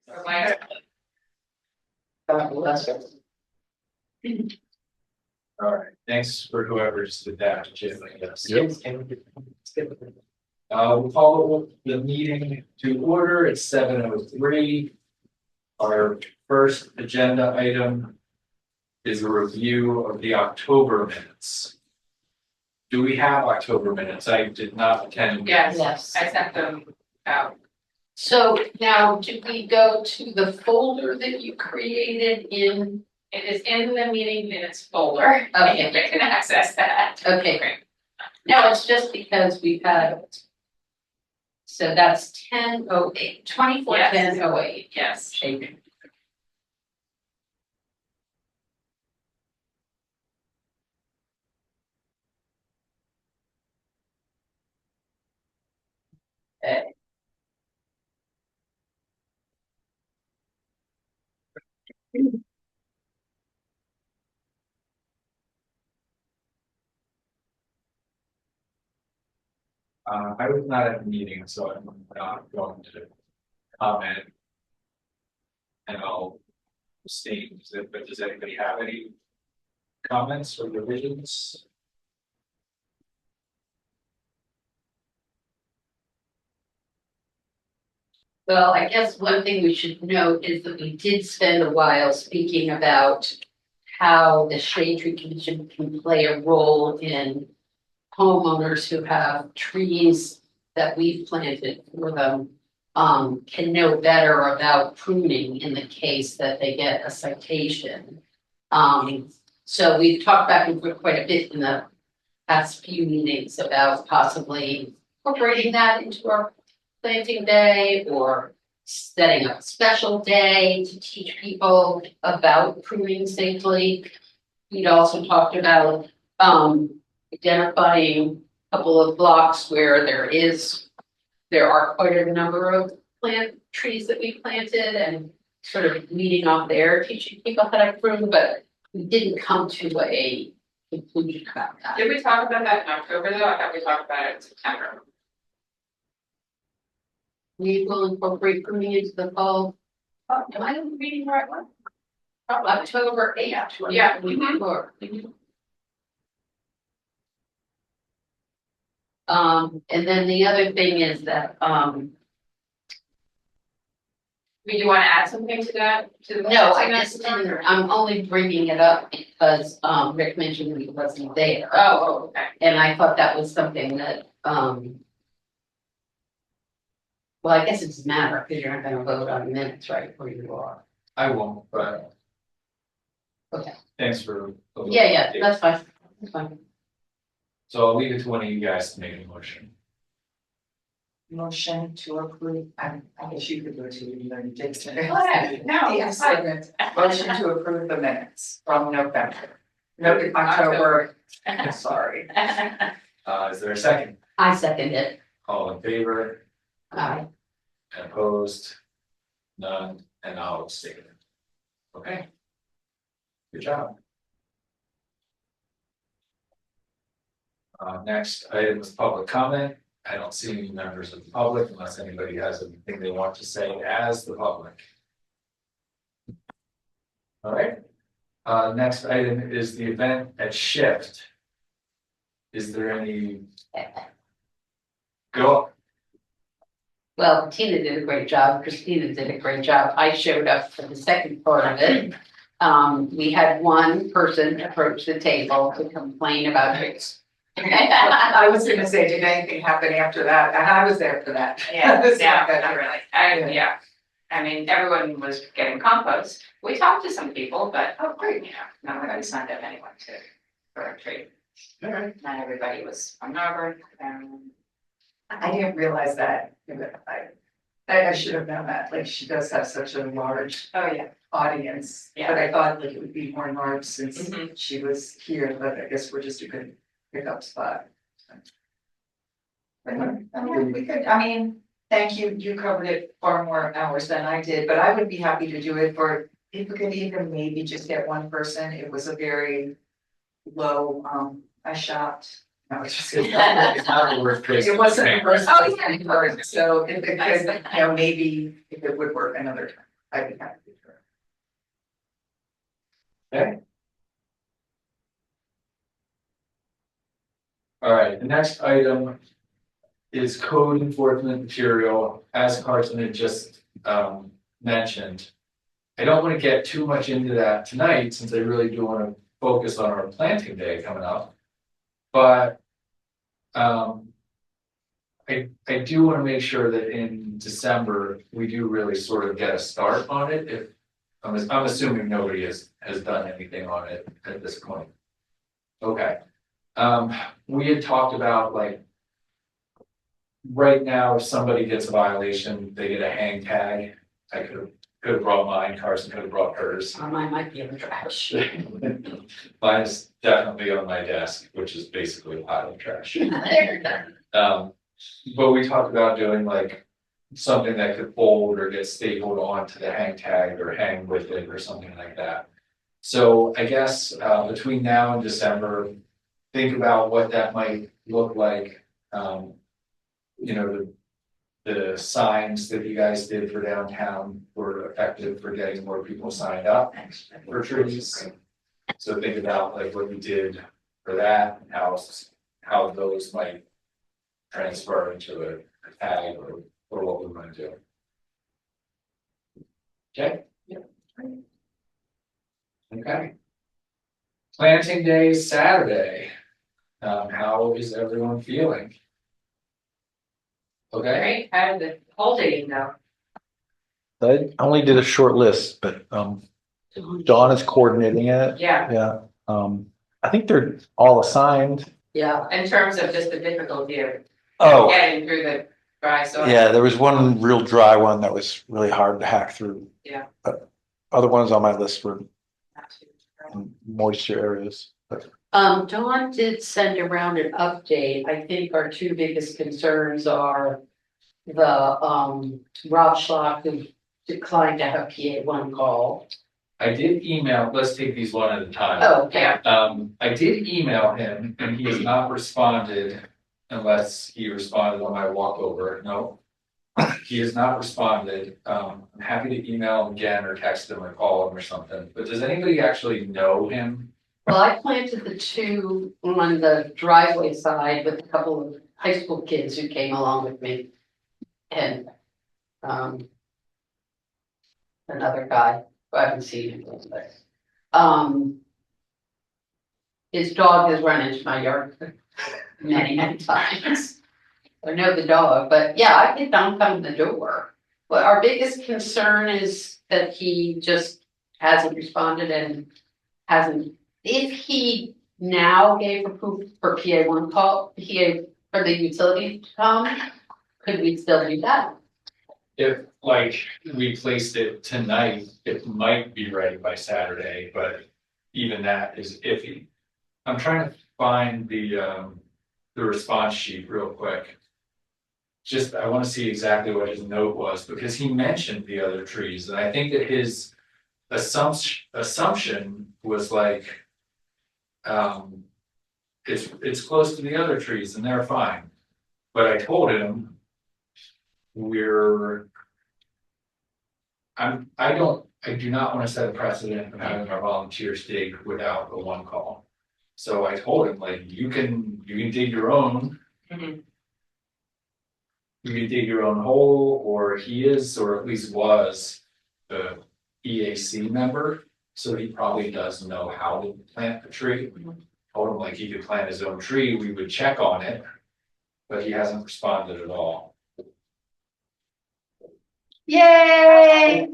Or my- All right, thanks for whoever's did that, Jim, I guess. Yep. We'll call the meeting to order at 7:03. Our first agenda item is a review of the October minutes. Do we have October minutes? I did not attend. Yes, I sent them out. So now, did we go to the folder that you created in, It is in the meeting minutes folder. Okay. You can access that. okay, great. No, it's just because we've had. So that's 10:08, 24/10/08. Yes. Shaping. Okay. I was not at the meeting, so I'm not going to comment. And I'll abstain, but does anybody have any comments or revisions? Well, I guess one thing we should note is that we did spend a while speaking about how the Shade Tree Commission can play a role in homeowners who have trees that we've planted for them, can know better about pruning in the case that they get a citation. So we've talked back and forth quite a bit in the past few meetings about possibly incorporating that into our planting day or setting up a special day to teach people about pruning safely. We'd also talked about identifying a couple of blocks where there are quite a number of plant trees that we planted and sort of leading off there, teaching people how to prune, but we didn't come to a conclusion about that. Did we talk about that in October though? I thought we talked about it in September. We will incorporate pruning into the fall. Am I reading the right one? October 8th. Yeah. 2024. And then the other thing is that, We do want to add something to that? To the no, I just didn't, I'm only bringing it up because, Rick mentioned he wasn't there. Oh, okay. And I thought that was something that, well, I guess it doesn't matter because you're not gonna vote on minutes, right, where you are. I won't, but. Okay. Thanks for. Yeah, that's fine, that's fine. So I'll leave it to one of you guys to make a motion. Motion to approve, I guess you could go to, you know, you did today. Go ahead. No, Yes, it's fine. motion to approve the minutes from November. No, October, sorry. Is there a second? I second it. All in favor? Aye. And opposed? None, and I'll abstain. Okay. Good job. Next item is public comment. I don't see any members of the public unless anybody has anything they want to say as the public. All right. Next item is the event at Shift. Is there any? Go. Well, Tina did a great job, Christina did a great job, I showed up for the second part of it. We had one person approach the table to complain about it. I was gonna say, did anything happen after that? And I was there for that. Yeah, It's yeah, not good. not really. Yeah. I mean, everyone was getting compost. We talked to some people, but great, not everybody signed up anyone for a trade. All right. Not everybody was from Narberth. I didn't realize that. I should have known that, like, she does have such a large Oh, yeah. audience. Yeah. But I thought like it would be more large since Mhm. she was here, but I guess we're just a good pickup spot. We could, I mean, thank you, you covered it far more hours than I did, but I would be happy to do it for, if we could even maybe just get one person, it was a very low, I shopped. No, it's just. It's not a worst case. It wasn't a person, Oh, yeah. so if it could, you know, maybe if it would work another time. I'd be happy to do it. Okay. All right, the next item is code enforcement material, as Carson had just mentioned. I don't want to get too much into that tonight, since I really do want to focus on our planting day coming up. But I do want to make sure that in December, we do really sort of get a start on it. If I'm assuming nobody has done anything on it at this point. Okay. We had talked about like. Right now, if somebody gets a violation, they get a hang tag. I could have brought mine, Carson could have brought hers. Mine might be in the trash. Mine is definitely on my desk, which is basically a pile of trash. There, done. But we talked about doing like something that could fold or get stapled onto the hang tag or hang with it or something like that. So I guess between now and December, think about what that might look like. You know, the signs that you guys did for downtown were effective for getting more people signed up for trees. So think about like what you did for that, and how those might transfer into a tag or what we want to do. Okay? Okay. Planting Day is Saturday. How is everyone feeling? Okay, Great, how did the whole day go? I only did a short list, but Dawn is coordinating it. Yeah, Yeah. I think they're all assigned. Yeah, in terms of just the difficulty of Oh, getting through the dry soil. yeah, there was one real dry one that was really hard to hack through. Yeah. But other ones on my list were Not too- in moisture areas. But Dawn did send around an update. I think our two biggest concerns are the, Rob Schlock, who declined to have PA1 call. I did email, let's take these one at a time. Oh, okay. I did email him and he has not responded unless he responded on my walkover. No. He has not responded. I'm happy to email him again or text him or call him or something, but does anybody actually know him? Well, I planted the two on the driveway side with a couple of high school kids who came along with me. And, another guy, who I haven't seen him, but, his dog has run into my yard many, many times. I know the dog, but yeah, I think don't come to the door. But our biggest concern is that he just hasn't responded and hasn't, if he now gave approval for PA1 call, PA for the utility to come, could we still do that? If like we placed it tonight, it might be ready by Saturday, but even that is iffy. I'm trying to find the response sheet real quick. Just, I want to see exactly what his note was, because he mentioned the other trees, and I think that his assumption was like, it's close to the other trees and they're fine. But I told him, I do not want to set a precedent of having our volunteers dig without a one call. So I told him, like, you can dig your own. Mhm. You can dig your own hole, or he is, or at least was, the EAC member, so he probably does know how to plant a tree. Told him like he could plant his own tree, we would check on it, but he hasn't responded at all. Yay!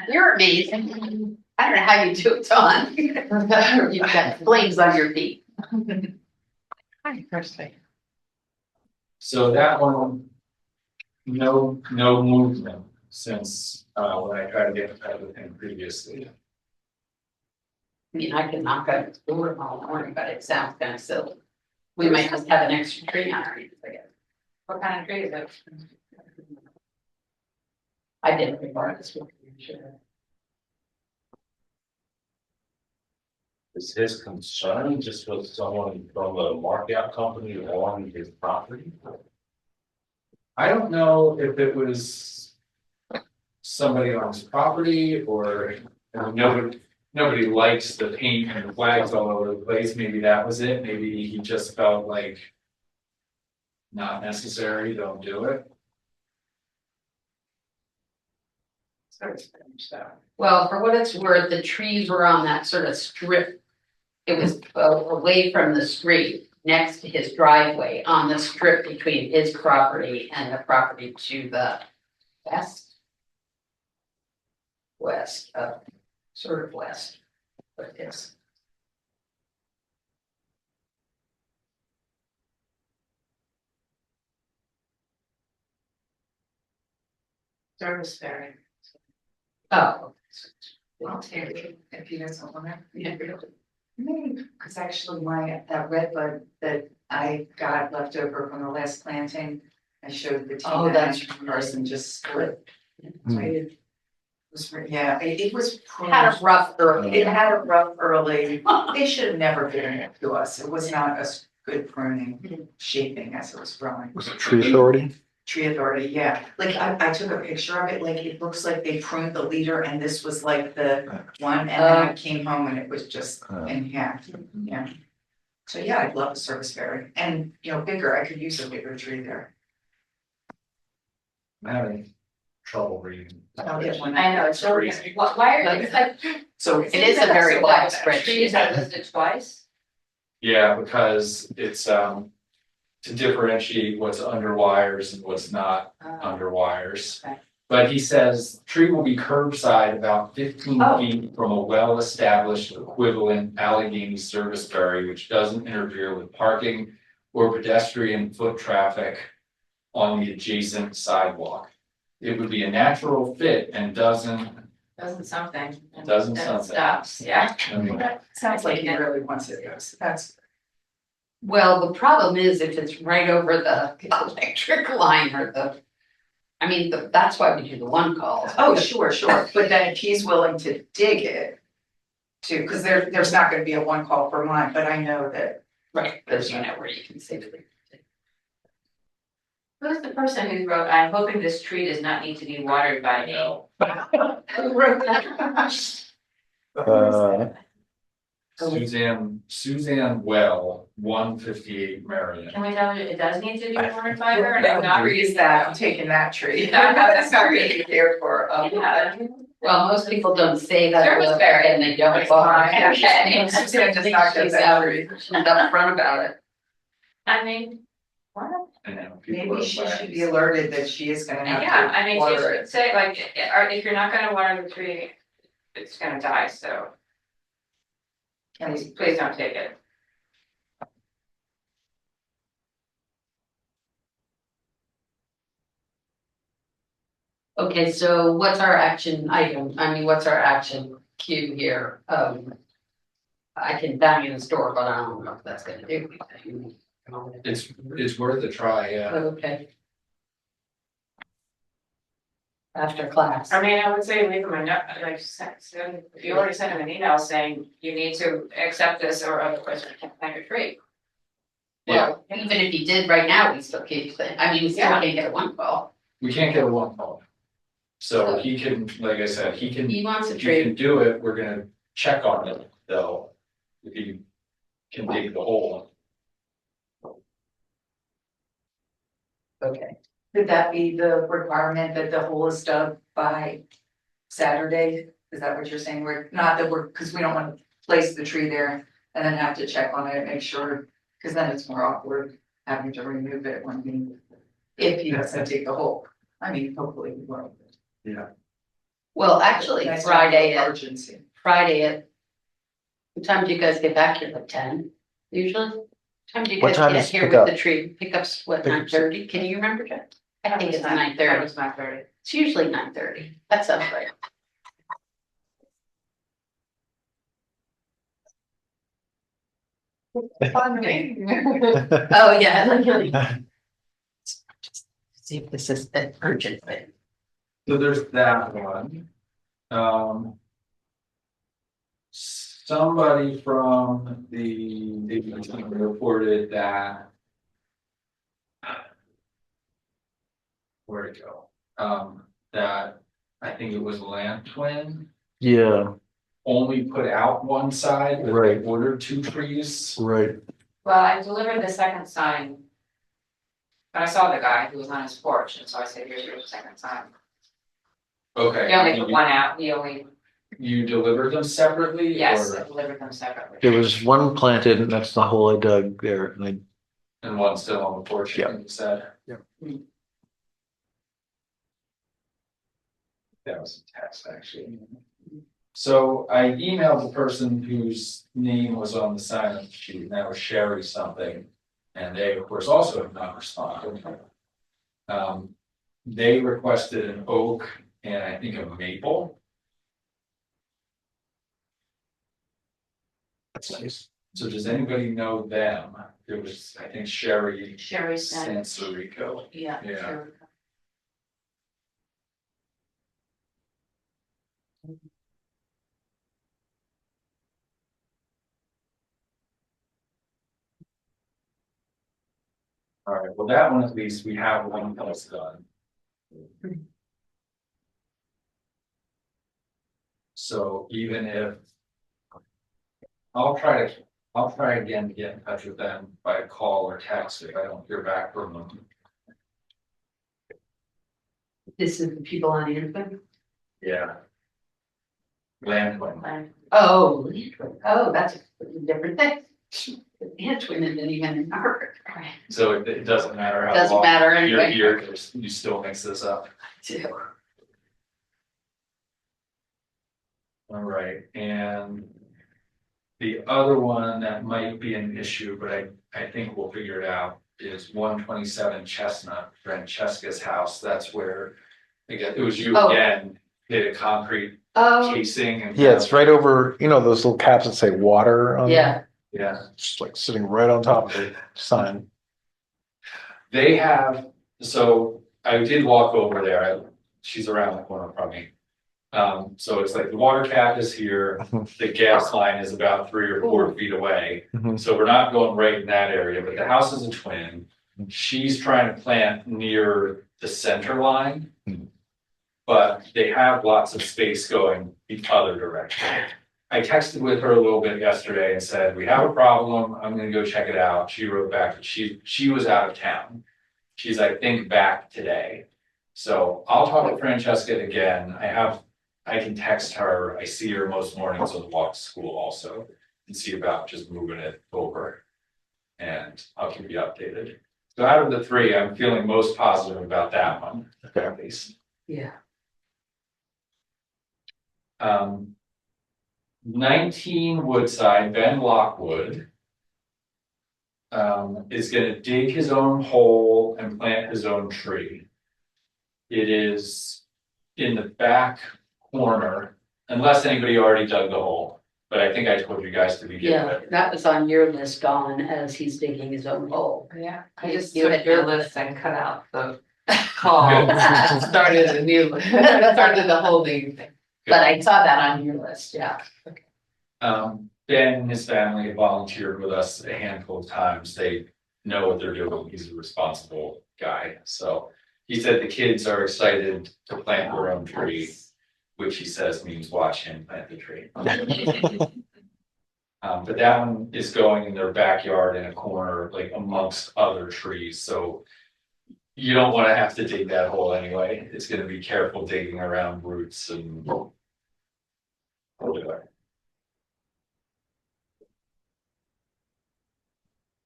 You're amazing. I don't know how you do it, Dawn. You've got flames on your feet. Hi, Kirsty. So that one, no movement since when I tried to get in touch with him previously. I mean, I could knock on his door tomorrow morning, but it sounds kind of silly. We might just have an extra tree on our hands, I guess. What kind of tree is it? I didn't regard this one, I'm sure. Is his concern just with someone from a markout company on his property? I don't know if it was somebody on his property or nobody likes the paint and the flags all over the place. Maybe that was it. Maybe he just felt like not necessary, don't do it. Sort of strange, so. Well, for what it's worth, the trees were on that sort of strip. It was away from the street, next to his driveway, on the strip between his property and the property to the west. West, sort of west, but yes. Service ferry. Oh. I'll take it if you guys don't want it. Yeah, really. Maybe, because actually that red bud that I got left over from the last planting, I showed the team. Oh, that's and Carson just split. Hmm. It was, yeah, it was. Had a rough early. It had a rough early, they should have never given it to us, it was not a good pruning, shaping as it was growing. Was it tree authority? Tree authority, yeah, like I took a picture of it, like it looks like they pruned the leader and this was like the one, and then I came home and it was just in half, yeah. So yeah, I'd love a service berry, and bigger, I could use a bigger tree there. I'm having trouble reading. I'll get one. I know, it's so, Crazy. why are, it's like. So It is a very widespread Trees tree. are listed twice. Yeah, because it's to differentiate what's under wires and what's not under wires. Okay. But he says tree will be curbside about 15 Oh. feet from a well-established equivalent Allegheny service berry, which doesn't interfere with parking or pedestrian foot traffic on the adjacent sidewalk. It would be a natural fit and doesn't, Something. Doesn't Then something. Stops, yeah. I mean, Sounds like he really wants it, that's. Well, the problem is if it's right over the electric line or that's why we do the one call. Oh, sure, but then if he's willing to dig it. Too, because there's not gonna be a one call for mine, but I know that. Right, there's where you can safely. Who's the person who wrote, I'm hoping this tree does not need to be watered by me? Who wrote that? Suzanne Well, 158 Marion. Can we tell her it does need to be watered by her, and I'm not reading Reuse that, I'm taking that tree. Yeah. That's not gonna be cared for. Yeah. Well, most people don't say that. Service berry. And they don't. That's fine. Okay. Suzanne does not get that tree. She's upfront about it. I mean, what? I know, people Maybe are she whacked. should be alerted that she is gonna have to. Yeah, I mean, you water should it. say like, if you're not gonna water the tree, it's gonna die, so please don't take it. Okay, so what's our action item? What's our action cue here? I can bang in the store, but I don't know if that's gonna do anything. It's worth a try, yeah. Okay. After class. I mean, I would say leave them a note, like, if you already sent them an email saying you need to accept this or otherwise we can't plant your tree. Well, even if he did right now, we still can't, we still Yeah. can't get a one call. We can't get a one call. So he can, like I said, he can, He wants a if he tree. can do it, we're gonna check on it though. If he can dig the hole. Okay. Could that be the requirement that the hole is dug by Saturday? Is that what you're saying? Because we don't want to place the tree there and then have to check on it, make sure, because then it's more awkward having to remove it if he doesn't dig the hole. I mean, hopefully he will. Yeah. Well, actually, Nice to have Friday no at urgency. what time do you guys get back here? Like 10 usually? What time do you What guys time get is here pickup? with the tree? Pickups, what, Pickups. 9:30? Can you remember, Jeff? I think it's That 9:30. was 9:30. It's usually 9:30. That sounds right. Oh, yeah. See if this is an urgent thing. So there's that one. Somebody from the team reported that. Where'd it go? That I think it was Land Twin, Yeah, only put out one side, but they Right. ordered 2 trees. right. Well, I delivered the second sign. But I saw the guy who was on his porch, and so I said, here's your second sign. Okay. He only put one out, You delivered them separately? yes, or- I delivered them separately. There was one planted and that's the hole I dug there and I, And one still on the porch, Yeah. you said? Yeah. That was a text, actually. So I emailed the person whose name was on the sign-up sheet, and that was Sherry something. And they, of course, also have not responded. They requested an oak and I think a maple. that's nice. So does anybody know them? It was, I think, Sherry Sherry said, Sansorico. yeah. Yeah. sure. All right, well, that one, at least we have one else done. So even if. I'll try again to get in touch with them by call or text if I don't hear back from them. This is the people on Antrim? Yeah. Landwin. Oh, that's a different thing. Antrim isn't even in our, So it doesn't matter how doesn't long matter you're anyway. here, you still mix this up. Too. All right, and. The other one that might be an issue, but I think we'll figure it out, is 127 Chestnut, Francesca's house. That's where. Again, it was you Oh. again, did a concrete Oh, casing and. Yeah, it's right over, you know, those little caps that say water on them? yeah, Yeah, Just like sitting right on top of the sign. they have, so I did walk over there, she's around the corner from me. So it's like the water cap is here, the gas line is about 3 or 4 feet away. Mhm. So we're not going right in that area, but the house is a twin. She's trying to plant near the center line. Mhm. But they have lots of space going the other direction. I texted with her a little bit yesterday and said, we have a problem, I'm gonna go check it out. She wrote back that she was out of town. She's, I think, back today. So I'll talk to Francesca again. I can text her. I see her most mornings on the walk to school also and see about just moving it over. And I'll keep you updated. So out of the 3, I'm feeling most positive about that one, at least. yeah. 19 Woodside, Ben Lockwood. Is gonna dig his own hole and plant his own tree. It is in the back corner, unless anybody already dug the hole, but I think I told you guys to begin Yeah, with. that was on your list, Dawn, as he's digging his own hole. Yeah, I You- just you took had your done list and cut out the call, started a new, started the whole new thing. But I saw that on your list, yeah. Ben and his family have volunteered with us a handful of times. They know what they're doing. He's a responsible guy. So he said the kids are excited to plant their own tree, which he says means watch him plant the tree. But that one is going in their backyard in a corner, like amongst other trees, so. You don't wanna have to dig that hole anyway. It's gonna be careful digging around roots and.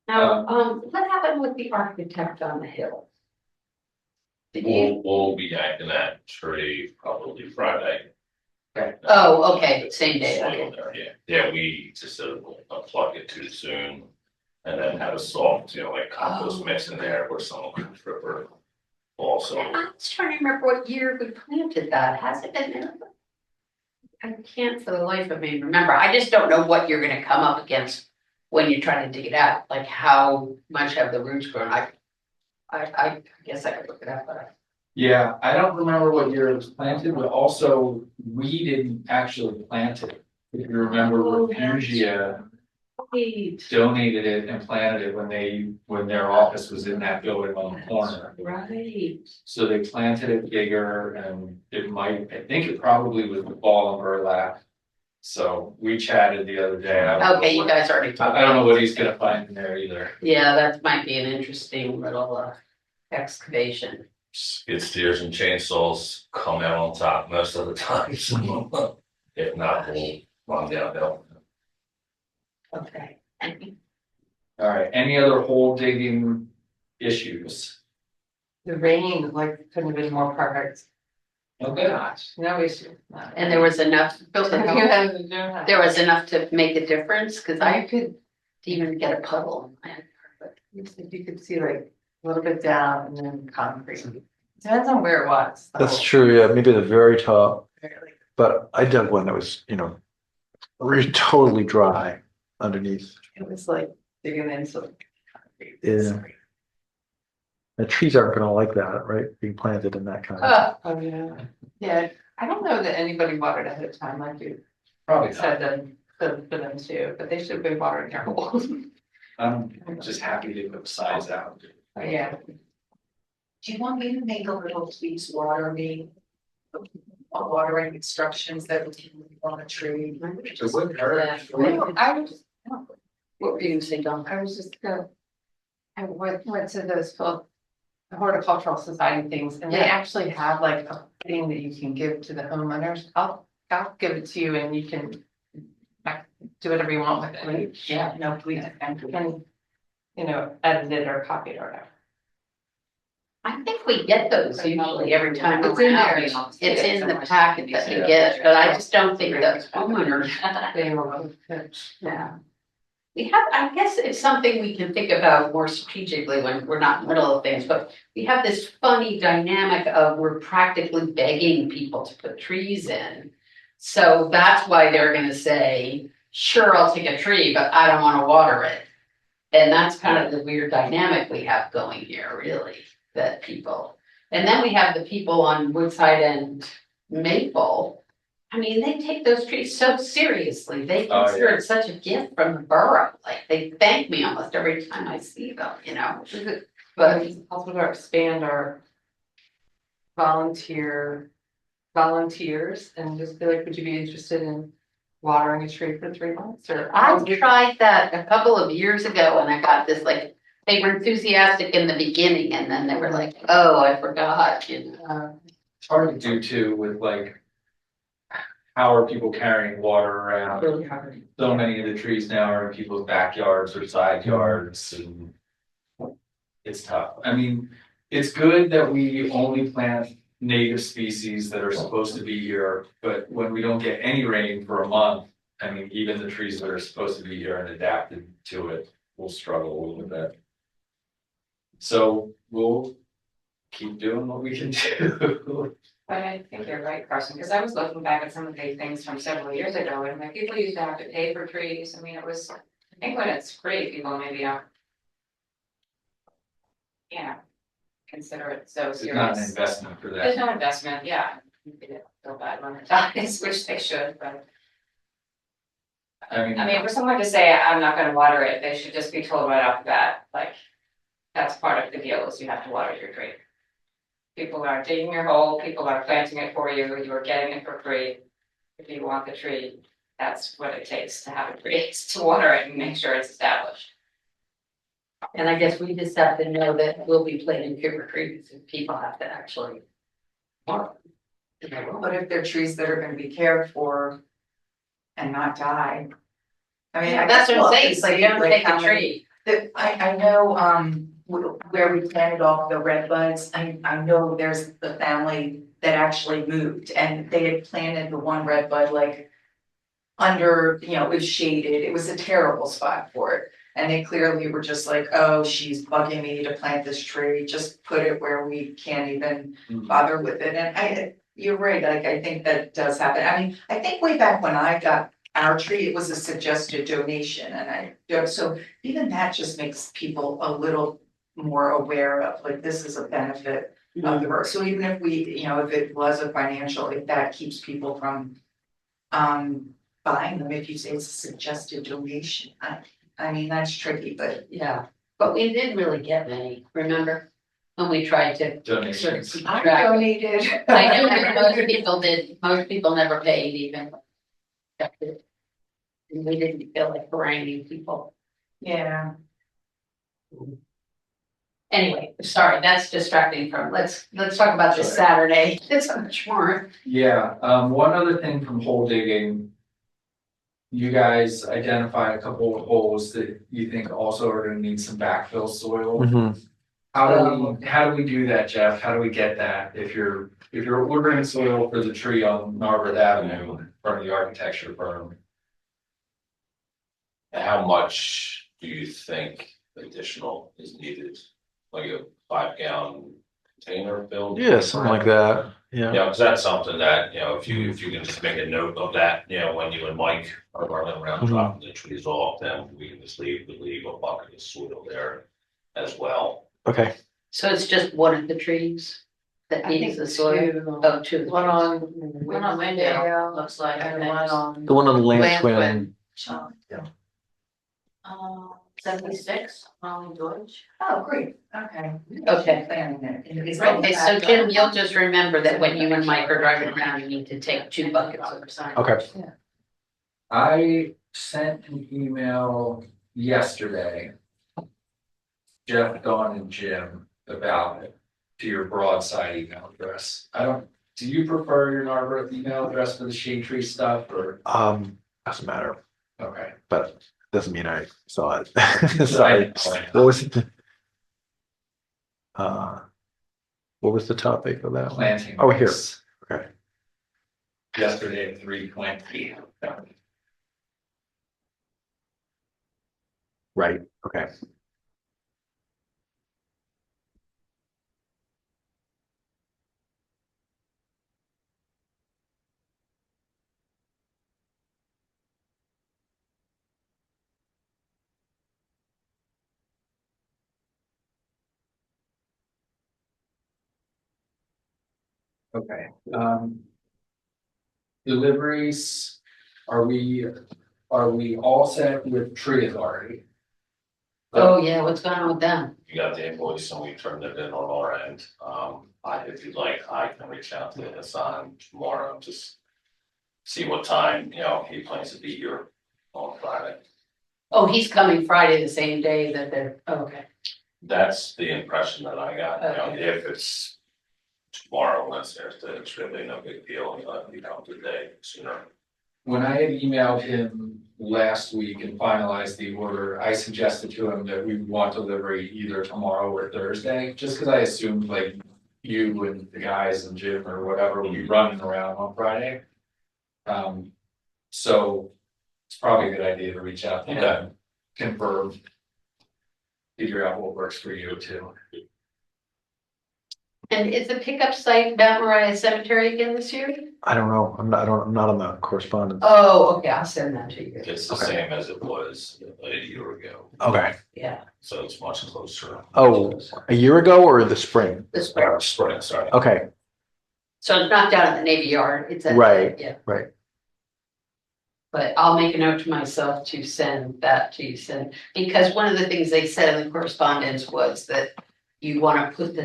Now, what happened with the architect on the hill? Did you? We'll be acting that tree probably Friday. Oh, okay, same day, okay. Yeah, we just unplug it too soon. And then have a soft, like compost mix in there or some river. Also, I was trying to remember what year we planted that, has it been there? I can't for the life of me remember, I just don't know what you're gonna come up against when you're trying to dig it out, like how much have the roots grown, I guess I could look it up, but. Yeah, I don't remember what year it was planted, but also we didn't actually plant it. If you remember, Oh, Refugia Right, donated it and planted it when their office was in that building on the corner. right. So they planted it bigger and I think it probably was the ball and burlap. So we chatted the other day. I don't know Okay, you what- guys already talked. I don't know what he's gonna find in there either. Yeah, that might be an interesting little excavation. Skid steers and chainsaws come out on top most of the time, so if not, we'll run downhill. Okay. All right, any other hole digging issues? The rain, like, couldn't have been more perfect, Okay, no issue. And there was enough, You to had to do that. there was enough to make a difference, because I You could, didn't even get a puddle. you could see like a little bit down and then concrete. Depends on where it was. That's true, yeah, maybe the very top, Really. but I dug one that was, totally dry underneath. It was like digging into. concrete. Yeah. The trees aren't gonna like that, right, being planted in that kind of. Oh, yeah, yeah, I don't know that anybody watered ahead of time like you probably not. said them, for them too, but they should have been watering their holes. I'm just happy to put size out. Oh, yeah. Do you want me to make a little please water me? Watering instructions that we can leave on a tree. It wouldn't hurt. No, I was, What were you gonna say, Dawn? I was just I went to those the horticultural society things, and they Yeah. actually have like a thing that you can give to the homeowners. I'll give it to you and you can do whatever you want with it. Yeah. No, please, thank you. And, edit it or copy it or whatever. I think we get those usually every time It's in around. there. It's in the packet that we get, but I just don't think the homeowners, They were, yeah. We have, I guess it's something we can think about more strategically when we're not in the middle of things, but we have this funny dynamic of we're practically begging people to put trees in. So that's why they're gonna say, sure, I'll take a tree, but I don't wanna water it. And that's kind of the weird dynamic we have going here, really, that people. And then we have the people on Woodside and Maple. I mean, they take those trees so seriously. They Oh, consider yeah. it such a gift from the borough. Like, they thank me almost every time I see them, but But it's possible to expand our volunteers and just be like, would you be interested in watering a tree for 3 months or? I tried that a couple of years ago and I got this like, they were enthusiastic in the beginning and then they were like, oh, I forgot. It's hard to do too with like. How are people carrying water around? Really hard. So many of the trees now are in people's backyards or side yards and. It's tough. I mean, it's good that we only plant native species that are supposed to be here, but when we don't get any rain for a month. I mean, even the trees that are supposed to be here and adapted to it will struggle a little bit. So we'll keep doing what we can do. But I think you're right, Carson, because I was looking back at some of the things from several years ago, and like people used to have to pay for trees, I mean, it was, I think when it's free, people maybe don't. Yeah, consider it so It's not an serious. investment for There's that. no investment, yeah, feel bad when it dies, which they should, but. I mean. I mean, for someone to say, I'm not gonna water it, they should just be told right off the bat, like, that's part of the deal, is you have to water your tree. People are digging your hole, people are planting it for you, you are getting it for free. If you want the tree, that's what it takes to have a tree, is to water it and make sure it's established. And I guess we just have to know that we'll be planting fewer trees and people have to actually. water them. But if they're trees that are gonna be cared for and not die. I mean, I That's guess what I'm we'll saying, so you don't like take how a many- tree. I know, where we planted all the red buds, I know there's the family that actually moved and they had planted the one red bud like. Under, it was shaded, it was a terrible spot for it. And they clearly were just like, oh, she's bugging me to plant this tree, just put it where we can't even bother with it. And you're right, like, I think that does happen. I mean, I think way back when I got our tree, it was a suggested donation and so even that just makes people a little more aware of like, this is a benefit of the work. So even if we, if it was a financial, if that keeps people from buying them, if you say it's a suggested donation, I mean, that's tricky, but Yeah, but we didn't really get many, remember? When we tried to sort of Donations. keep I track. donated. I know that most people did, most people never paid even. Kept it. And we didn't feel like haranguing people. Yeah, Anyway, sorry, that's distracting from, let's talk about this Sorry. Saturday. It's so much more. Yeah, one other thing from hole digging. You guys identified a couple of holes that you think also are gonna need some backfill soil. Mhm. How do we do that, Jeff? How do we get that? If you're ordering soil for the tree on Narberth Avenue from the architecture firm. How much do you think additional is needed? Like a 5 gallon container filled? Yeah, something like that, yeah. Yeah, because that's something that, if you can just make a note of that, when you and Mike are running around Mhm. dropping the trees off, then we can just leave a bucket of soil there as well. Okay, So it's just one of the trees that I think needs the soil? Oh, two. One on. One on Windale, looks like. And one on. the one on the Lance Lansman. Twin, 76, Molly George. oh, great, okay. Okay. Planning it. Okay, so Jim, you'll just remember that when you and Mike are driving around, you need to take 2 buckets of sign. okay, I sent an email yesterday. Jeff, Dawn and Jim about it to your broadside email address. Do you prefer your Narberth email address for the shade tree stuff or? doesn't matter, Okay. but doesn't mean I saw it. Sorry, what was it? What was the topic of that one? Planting. Oh, here. race. Okay. Yesterday at 3:20. Right, okay. Okay, deliveries, are we all set with tree authority? Oh, yeah, what's going on with them? You got the invoice and we turned it in on our end. If you'd like, I can reach out to Hassan tomorrow, just see what time, he plans to be here on Friday. Oh, he's coming Friday, the same day that they're, oh, okay. That's the impression that I got, Okay. if it's tomorrow, Wednesday, it's really no big deal, if you come today sooner. When I had emailed him last week and finalized the order, I suggested to him that we would want delivery either tomorrow or Thursday, just because I assumed like you and the guys and Jim or whatever would be running around on Friday. So it's probably a good idea to reach out to him, confirm. Figure out what works for you too. And is the pickup site Mount Moriah Cemetery again this year? I don't know, I'm not on the correspondence. Oh, okay, I'll send that to you. It's the Okay. same as it was a year ago, Okay, Yeah, so it's much closer. oh, a year ago or the spring? the spring. Spring, sorry. Okay, So it's not down at the Navy Yard, it's at. Right. Yeah. right, But I'll make a note to myself to send that to you, because one of the things they said in the correspondence was that you wanna put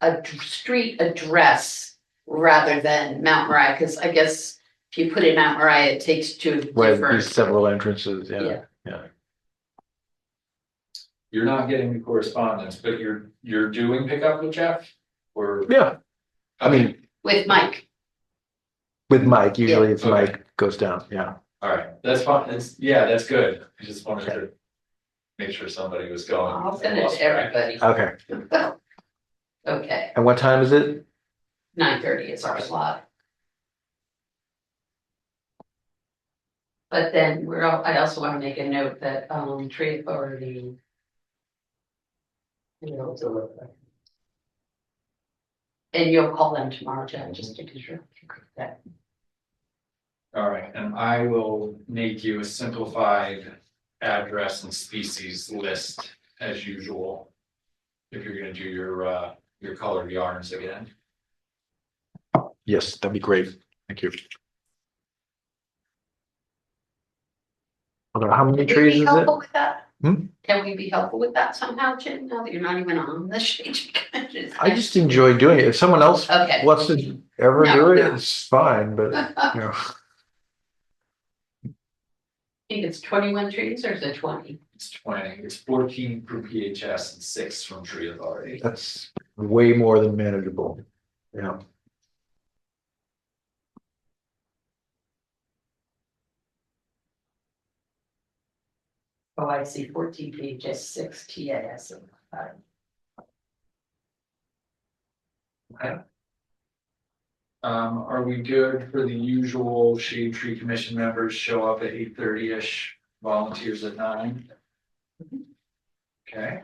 a street address rather than Mount Moriah, because I guess if you put in Mount Moriah, it takes two right, different. there's several entrances, yeah. Yeah. You're not getting the correspondence, but you're doing pickup with Jeff? Or? Yeah, I mean, With Mike, with Mike, usually it's Okay. Mike goes down, yeah. Alright, that's fine, that's good, I just wanted to make sure somebody was going. I'll send it to everybody. Okay, Okay, and what time is it? 9:30 is our slot. But then I also wanna make a note that, tree authority. Deliver. And you'll call them tomorrow, Jen, just to confirm that. Alright, and I will make you a simplified address and species list as usual. If you're gonna do your colored yarns again. Yes, that'd be great, thank you. Okay, how many trees is it? Helpful with that? Can we be helpful with that somehow, Jim, now that you're not even on the shade tree commission? I just enjoy doing it. If someone else Okay. wants to ever No, do it, no. it's fine, but, you know, I think it's 21 trees or is it 20? It's 20, it's 14 for PHS and 6 from Tree Authority. that's way more than manageable. Yeah. Oh, I see 14 pages, 6 TAS. Are we good for the usual Shade Tree Commission members show up at 8:30-ish, volunteers at 9? Okay,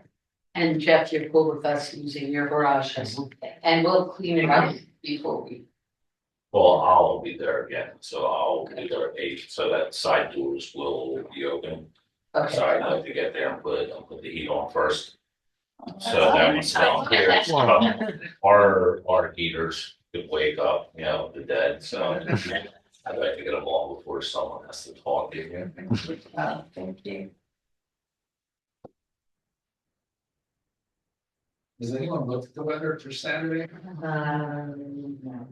And Jeff, you're cool with us using your garage, and we'll clean it up before we. Well, I'll be there again, so I'll be there at 8, so that side doors will be open. Okay. So I like to get there and put the heat on first. So that was downstairs, our heaters could wake up, you know, the dead, so. I'd like to get them on before someone has to talk again. Thank you. does anyone look at the weather for Saturday? No.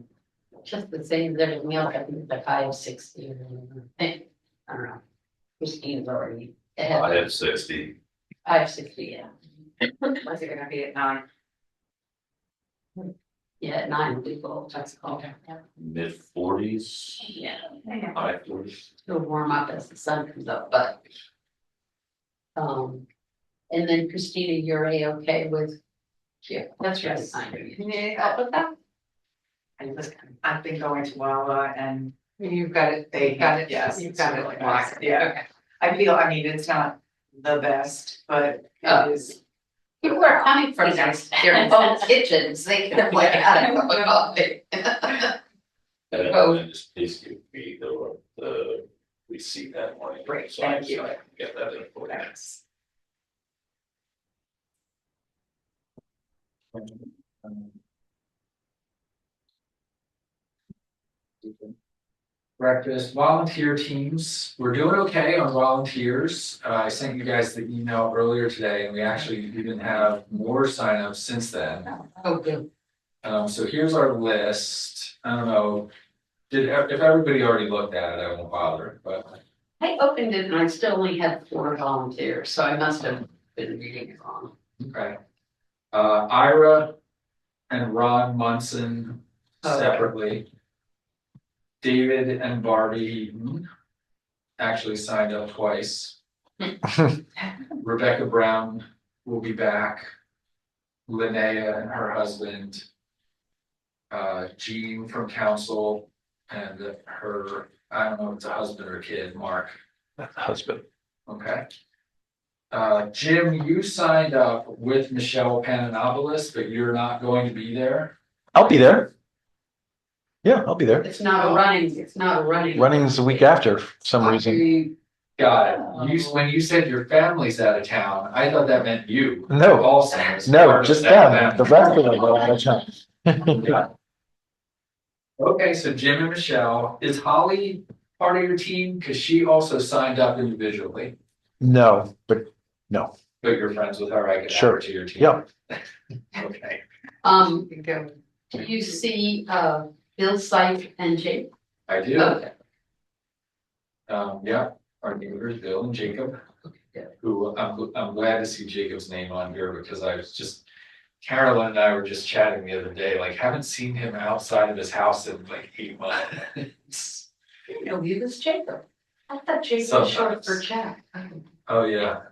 Just the same as everything else, I think it's like 560. I don't know. Christine's already I ahead, had 60, 560, yeah. What's it gonna be at 9? Yeah, at 9 will be full, that's cool. mid-40s, Yeah, high 40s. it'll warm up as the sun comes up, but. And then Christina, you're A-okay with. Yeah, that's really kind of you. You need help with that? I've been going to Wawa and You've got it, they you've got it, yes, you've it's got really it. nice, yeah. I feel, I mean, it's not the best, but Oh. it is. People are coming from their own kitchens, they can like, I don't know about it. And Oh. then just please give me the receipt that morning. Great, So I thank you. can get that in for you. Thanks. Breakfast, volunteer teams, we're doing okay on volunteers. I sent you guys the email earlier today and we actually even have more signups since then. Oh, good. So here's our list. I don't know. If everybody already looked at it, I won't bother, but I opened it and I still only had 4 volunteers, so I must have been reading it wrong. okay. Ira and Ron Munson Okay. separately. David and Barbie Eaton actually signed up twice. Rebecca Brown will be back. Linnea and her husband. Jean from council and her, I don't know if it's a husband or a kid, Mark, Husband. okay. Jim, you signed up with Michelle Pananopoulos, but you're not going to be there. I'll be there. Yeah, I'll be there. It's not a running. Running's the week after, for some reason. Got it. When you said your family's out of town, I thought that meant you. No. Also. as No, part of just that them, the rest of them are out of town. Yeah. Okay, so Jim and Michelle, is Holly part of your team? Cause she also signed up individually, No, but but you're friends with her, I could add her Sure. to your team. Yep. Okay, You can go. Do you see, Bill Sipe and Jake? I do. Okay. Yeah, our neighbors, Bill and Jacob, Good. who I'm glad to see Jacob's name on here because I was just. Carolyn and I were just chatting the other day, like haven't seen him outside of his house in like 8 months. No, he was Jacob. I thought Jake was short for Sometimes. Jack. Oh, yeah.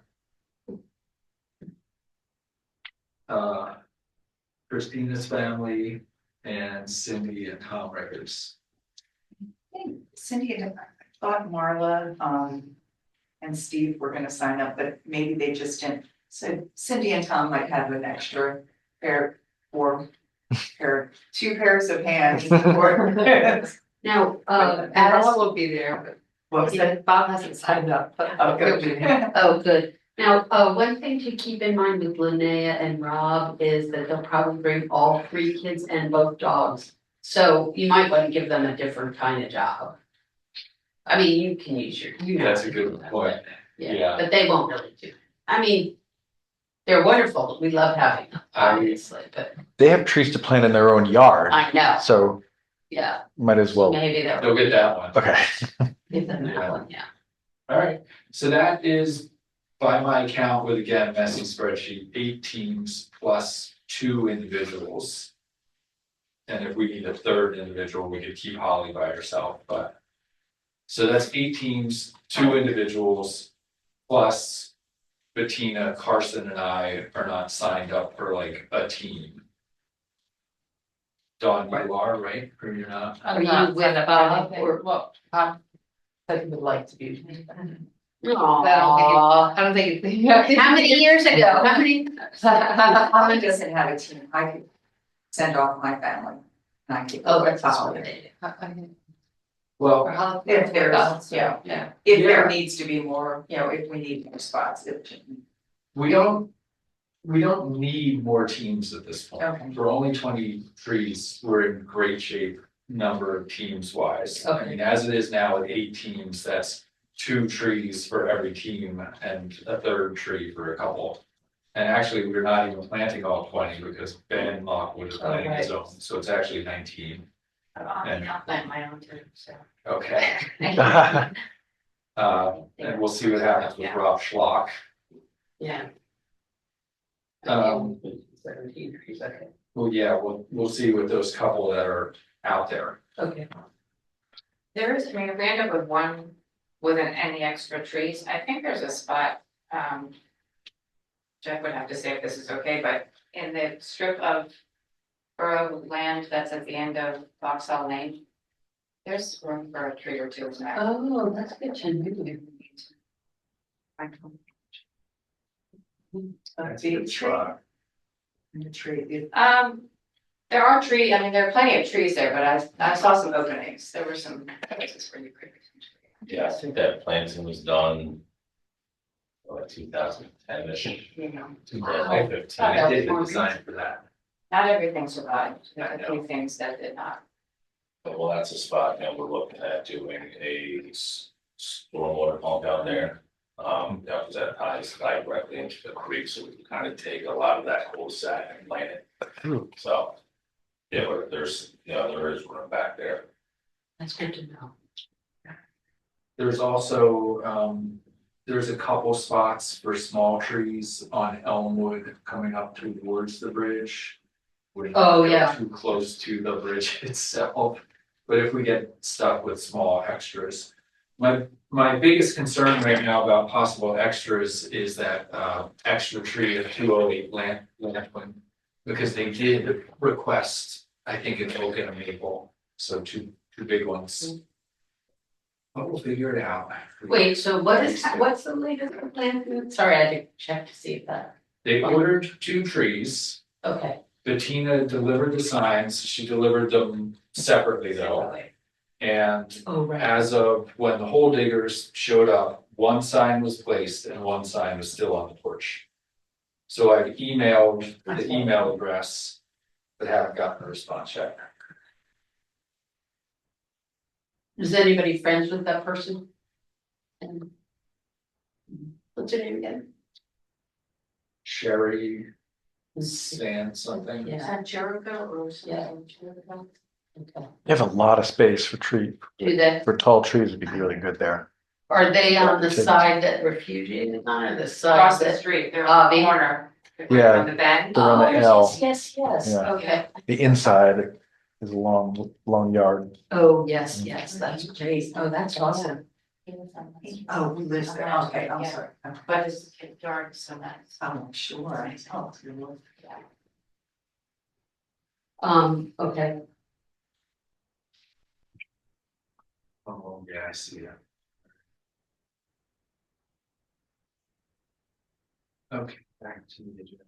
Christina's family and Cindy and Tom Records. Cindy, I thought Marla, and Steve were gonna sign up, but maybe they just didn't. So Cindy and Tom might have an extra pair, two pairs of hands. Now, Bob Alice, will be there, What was but that? Bob hasn't signed up, but Oh, he'll be there. oh, good. Now, one thing to keep in mind with Linnea and Rob is that they'll probably bring all 3 kids and both dogs. So you might want to give them a different kind of job. I mean, you can use your, you know. That's a good point. Yeah. But they won't really do. I mean, they're wonderful, we love having them, obviously, but They have trees to plant in their own yard, I know, so yeah, might as well. maybe they're, You'll get that one. Okay. give them that one, yeah. All right, so that is by my count with again, messy spreadsheet, 8 teams plus 2 individuals. And if we need a third individual, we could keep Holly by herself, but. So that's 8 teams, 2 individuals, plus Bettina, Carson and I are not signed up for like a team. Dawn, you are, right? Or you're not? Are I'm you not with signed up for Bob anything. or? Well, Bob said he would like to be. Aww. I don't think. it- How many years ago, how many? Holly doesn't have a team, I could send off my family. And I could. Oh, that's validated. Well, If there's, Yeah. yeah, if there needs to be more, you know, if we need more spots, we don't need more teams at this point. Okay. For only 20 trees, we're in great shape, number of teams wise. I Okay. mean, as it is now with 8 teams, that's 2 trees for every team and a third tree for a couple. And actually, we're not even planting all 20 because Ben Lockwood is planting his own, so it's actually 19. And- I'll plant my own too, so. Okay. And we'll see what happens with Rob Schlock. Yeah. Um, 17 trees, okay. Well, yeah, we'll see with those couple that are out there. Okay. There is, I mean, if we end up with one without any extra trees, I think there's a spot, Jeff would have to say if this is okay, but in the strip of borough land that's at the end of Vauxhall Lane, there's room for a tree or two in there. Oh, that's good to know. That's a good try. the tree. There are trees, I mean, there are plenty of trees there, but I saw some openings, there were some places where you could. Yeah, I think that planting was done. Like 2010-ish, You know, 2015. I did the design for that. not everything survived, there I are a few things that did not. But well, that's a spot, you know, we're looking at doing a stormwater pump down there. That was at highest tide directly into the creek, so we can kind of take a lot of that cul-de-sac and plant it. So, yeah, there's, you know, there is room back there. That's good to know. There's also, there's a couple spots for small trees on Elmwood coming up towards the bridge. Wouldn't Oh, go yeah. Too close to the bridge itself, but if we get stuck with small extras. My biggest concern right now about possible extras is that, extra tree at 208 Lantwood. Because they did request, I think, an oak and a maple, so two big ones. But we'll figure it out. Wait, so what's the latest plan? Sorry, I had to check to see if that, They ordered 2 trees. okay. Bettina delivered the signs. She delivered them separately though. And Oh, right. as of when the hole diggers showed up, 1 sign was placed and 1 sign was still on the porch. So I've emailed the email address, but haven't gotten a response yet. Is anybody friends with that person? And what's her name again? Sherry Sand something. Yeah. that Jericho or something? Okay. You have a lot of space for Do they, for tall trees would be really good there. are they on the Take- side that refugiated is on, or the side Across the that? street, they're on the Bobby. corner. Yeah. On the bend. They're on the Oh, L. yes, Yeah. okay. The inside is a long yard. Oh, yes, that's great. Oh, that's awesome. Oh, who lives there? Okay, I'm sorry. But it's dark, so that's. Oh, sure. Oh, Okay, Oh, yeah, I see that. Okay, back to the agenda.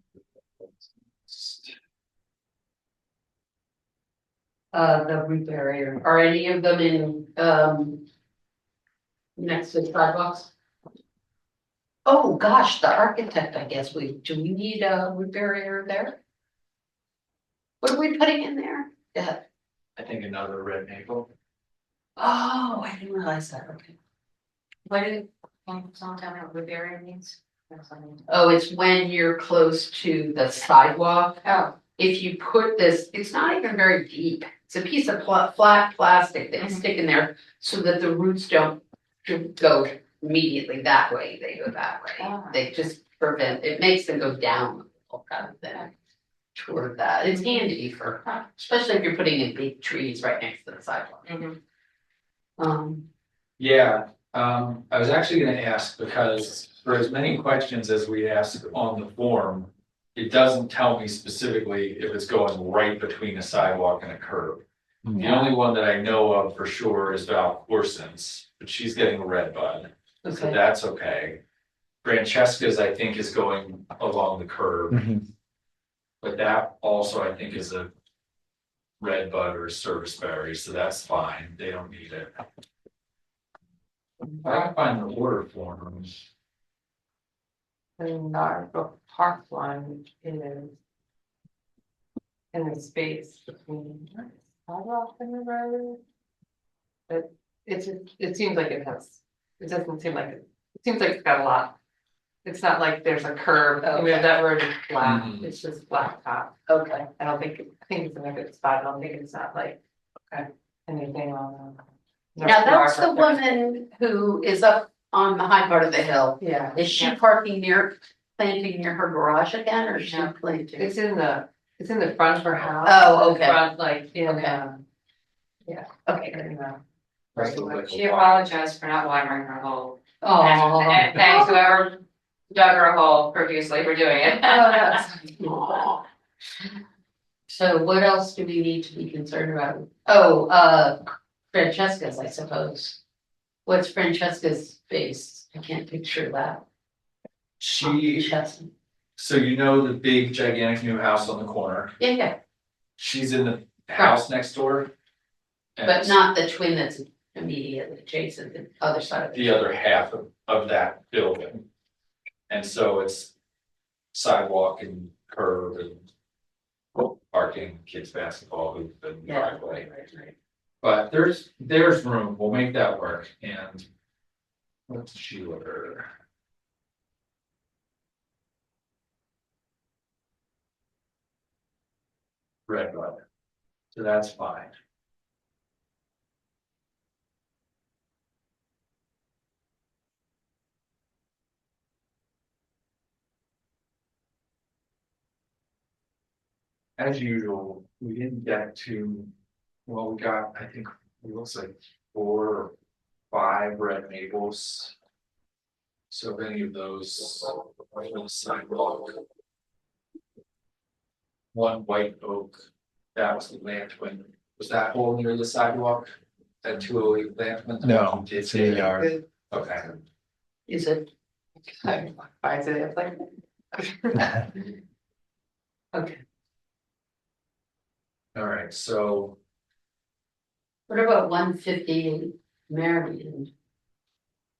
the root barrier, are any of them in, next to sidewalks? Oh, gosh, the architect, I guess do we need a root barrier there? What are we putting in there? Yeah, I think another red maple. oh, I didn't realize that, okay. What did, someone tell me what the barrier means? Oh, it's when you're close to the sidewalk. Oh, If you put this, it's not even very deep. It's a piece of flat plastic that you stick in there so that the roots don't go immediately that way. They go that way. Ah. They just prevent, it makes them go down a little rather than toward that. It's handy for, especially if you're putting in big trees right next to the sidewalk. mhm. Yeah, I was actually gonna ask because for as many questions as we ask on the form, it doesn't tell me specifically if it's going right between a sidewalk and a curb. The only one that I know of for sure is Val Corson's, but she's getting a red bud, so Okay. that's okay. Francesca's, I think, is going along the curb, Mhm. but that also, I think, is a red bud or a service berry, so that's fine, they don't need it. I can find the order forms. And the park one is in the space between sidewalk and the road. But it seems like it doesn't seem like it seems like it's got a lot. It's not like there's a curve, I mean, that road is flat, Mhm. it's just flat top. Okay. I think it's in a good spot, I don't think it's not like, anything on. Now, that's the woman who is up on the high part of the hill. Yeah, Is she planting near her garage again, or is she No. planting? it's in the front of her house. Oh, okay. Front, like, in, Okay. Okay. in, She apologized for not watering her hole. Oh. And thanks whoever dug her hole profusely for doing it. Aw. So what else do we need to be concerned about? Oh, Francesca's, I suppose. What's Francesca's base? I can't picture that. She, Chestnut. so you know the big gigantic new house on the corner, Yeah, she's in the house next door. And but not the twin that's immediately adjacent, the other side of the it. other half of that building. And so it's sidewalk and curb and parking, kids basketball hoop and Yeah. driveway. But there's room, we'll make that work, and what's she order? Red bud, so that's fine. As usual, we didn't get to, well, we got, I think, it looks like 4 or 5 red maples. So if any of those on the sidewalk. One white oak, that was the Lantwin, was that hole near the sidewalk? That 208 Lantwin? No, Did it's in the it? yard. Okay, Is it? Why is it like? Okay. all right, so What about 158 Marion?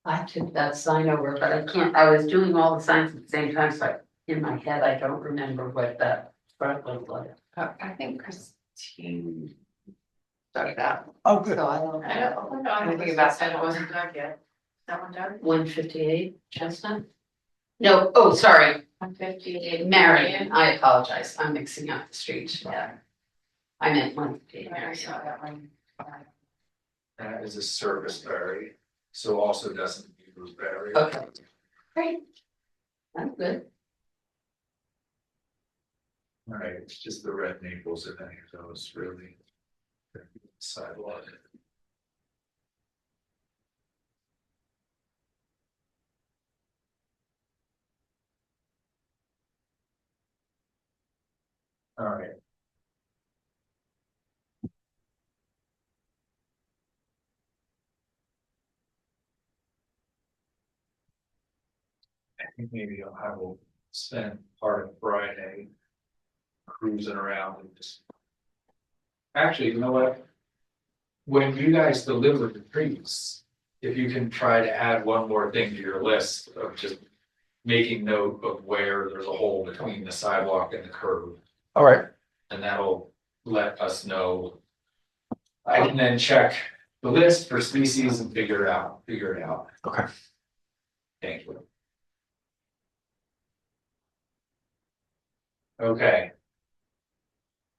I took that sign over, but I can't, I was doing all the signs at the same time, so in my head, I don't remember what that front looked like. I think Christine started out, Oh, good. so I don't. Anything about that wasn't done yet. That one done? 158 Chestnut? No, oh, sorry, 158. Marion, I apologize, I'm mixing up the streets, yeah. I meant 158 I Marion. saw that one. that is a service berry, so also doesn't use berry. Okay. Great. I'm good. All right, it's just the red maples, if any of those really. Sidewalk. All right. I think maybe I will spend part of Friday cruising around and just. Actually, you know what? When you guys deliver the trees, if you can try to add one more thing to your list of just making note of where there's a hole between the sidewalk and the curb, All right, and that'll let us know. I can then check the list for species and figure it out. okay. Thank you. Okay.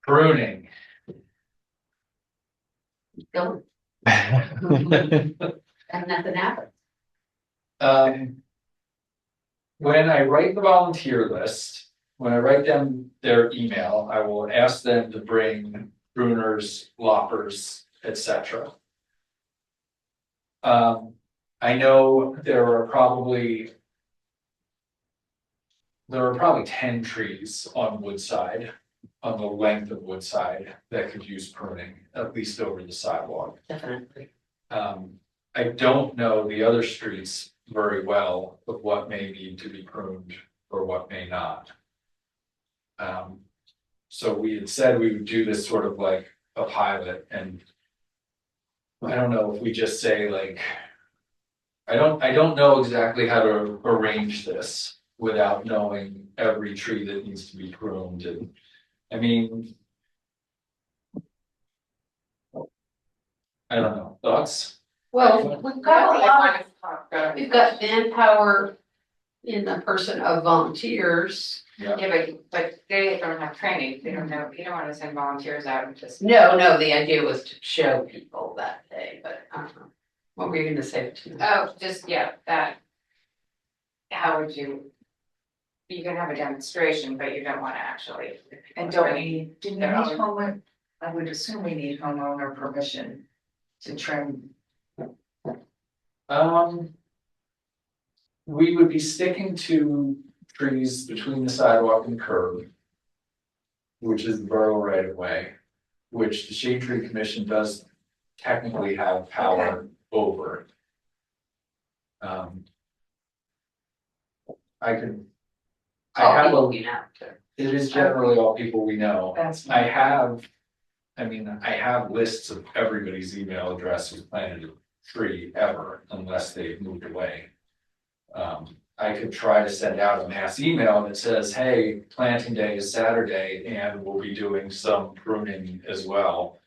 Pruning. Don't, and nothing happens. When I write the volunteer list, when I write them their email, I will ask them to bring pruners, loppers, etc. I know there are probably 10 trees on Woodside, on the length of Woodside that could use pruning, at least over the sidewalk. Definitely. I don't know the other streets very well of what may need to be pruned or what may not. So we had said we would do this sort of like a pilot, and I don't know if we just say like, I don't know exactly how to arrange this without knowing every tree that needs to be pruned, and I mean, I don't know, thoughts? Well, we've got a lot, we've got manpower in the person of volunteers. Yeah, but they don't have training, they don't know, you don't wanna send volunteers out and just. No, the idea was to show people that day, but, what were you gonna say? Oh, just, yeah, that. How would you? You can have a demonstration, but you don't wanna actually. And do we need homeowner, I would assume we need homeowner permission to trim. We would be sticking to trees between the sidewalk and curb, which is the borough right of way, which the Shade Tree Commission does technically have power over. I could. I All have people a, we know. it is generally all people we know. That's. I have lists of everybody's email address who's planted a tree ever, unless they've moved away. I could try to send out a mass email that says, hey, planting day is Saturday and we'll be doing some pruning as well.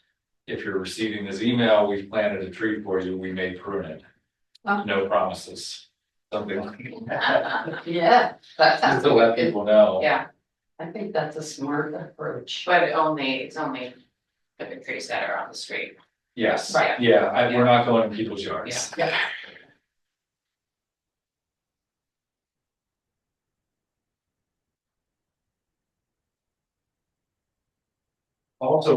If you're receiving this email, we've planted a tree for you, we may prune it. Oh. No promises, something like that. Yeah, that Just sounds to let good. people know. Yeah, I think that's a smart approach. but it's only the big trees that are on the street. Yes, Right. yeah, we're not going to people's yards. Yeah. Also,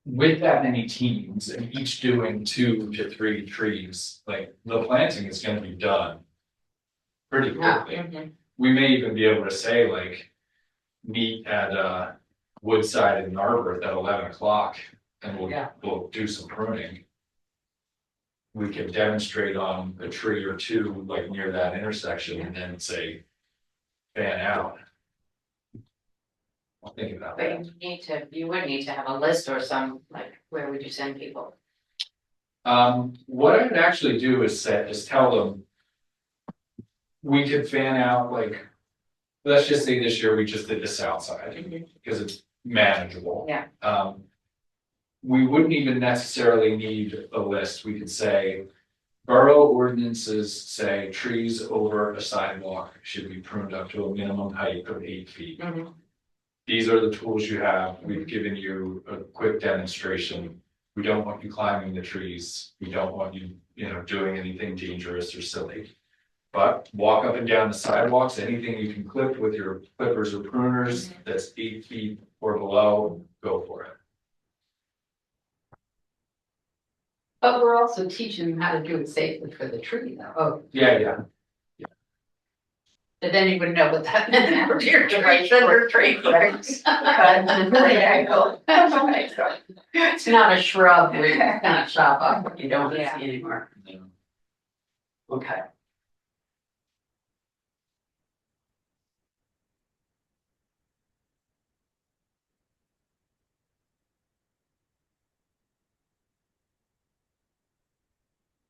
with that many teams and each doing 2 to 3 trees, like the planting is gonna be done. Pretty Yeah. quickly. We may even be able to say like, meet at Woodside in Narberth at 11 o'clock and Yeah. we'll do some pruning. We can demonstrate on a tree or two, like near that intersection, and then say, fan out. I'll think about that. But you would need to have a list or some, like, where would you send people? What I would actually do is tell them. We could fan out like, let's just say this year we just did the south side, because it's manageable. Yeah. We wouldn't even necessarily need a list, we could say. Borough ordinances say trees over a sidewalk should be pruned up to a minimum height of 8 feet. Mhm. These are the tools you have, we've given you a quick demonstration. We don't want you climbing the trees, we don't want you, doing anything dangerous or silly. But walk up and down the sidewalks, anything you can clip with your clippers or pruners that's 8 feet or below, go for it. But we're also teaching them how to do it safely for the tree though. Oh, Yeah. did anyone know what that meant? For your tree, sugar tree. It's not a shrub where you kind of chop up, you don't see anymore. Okay.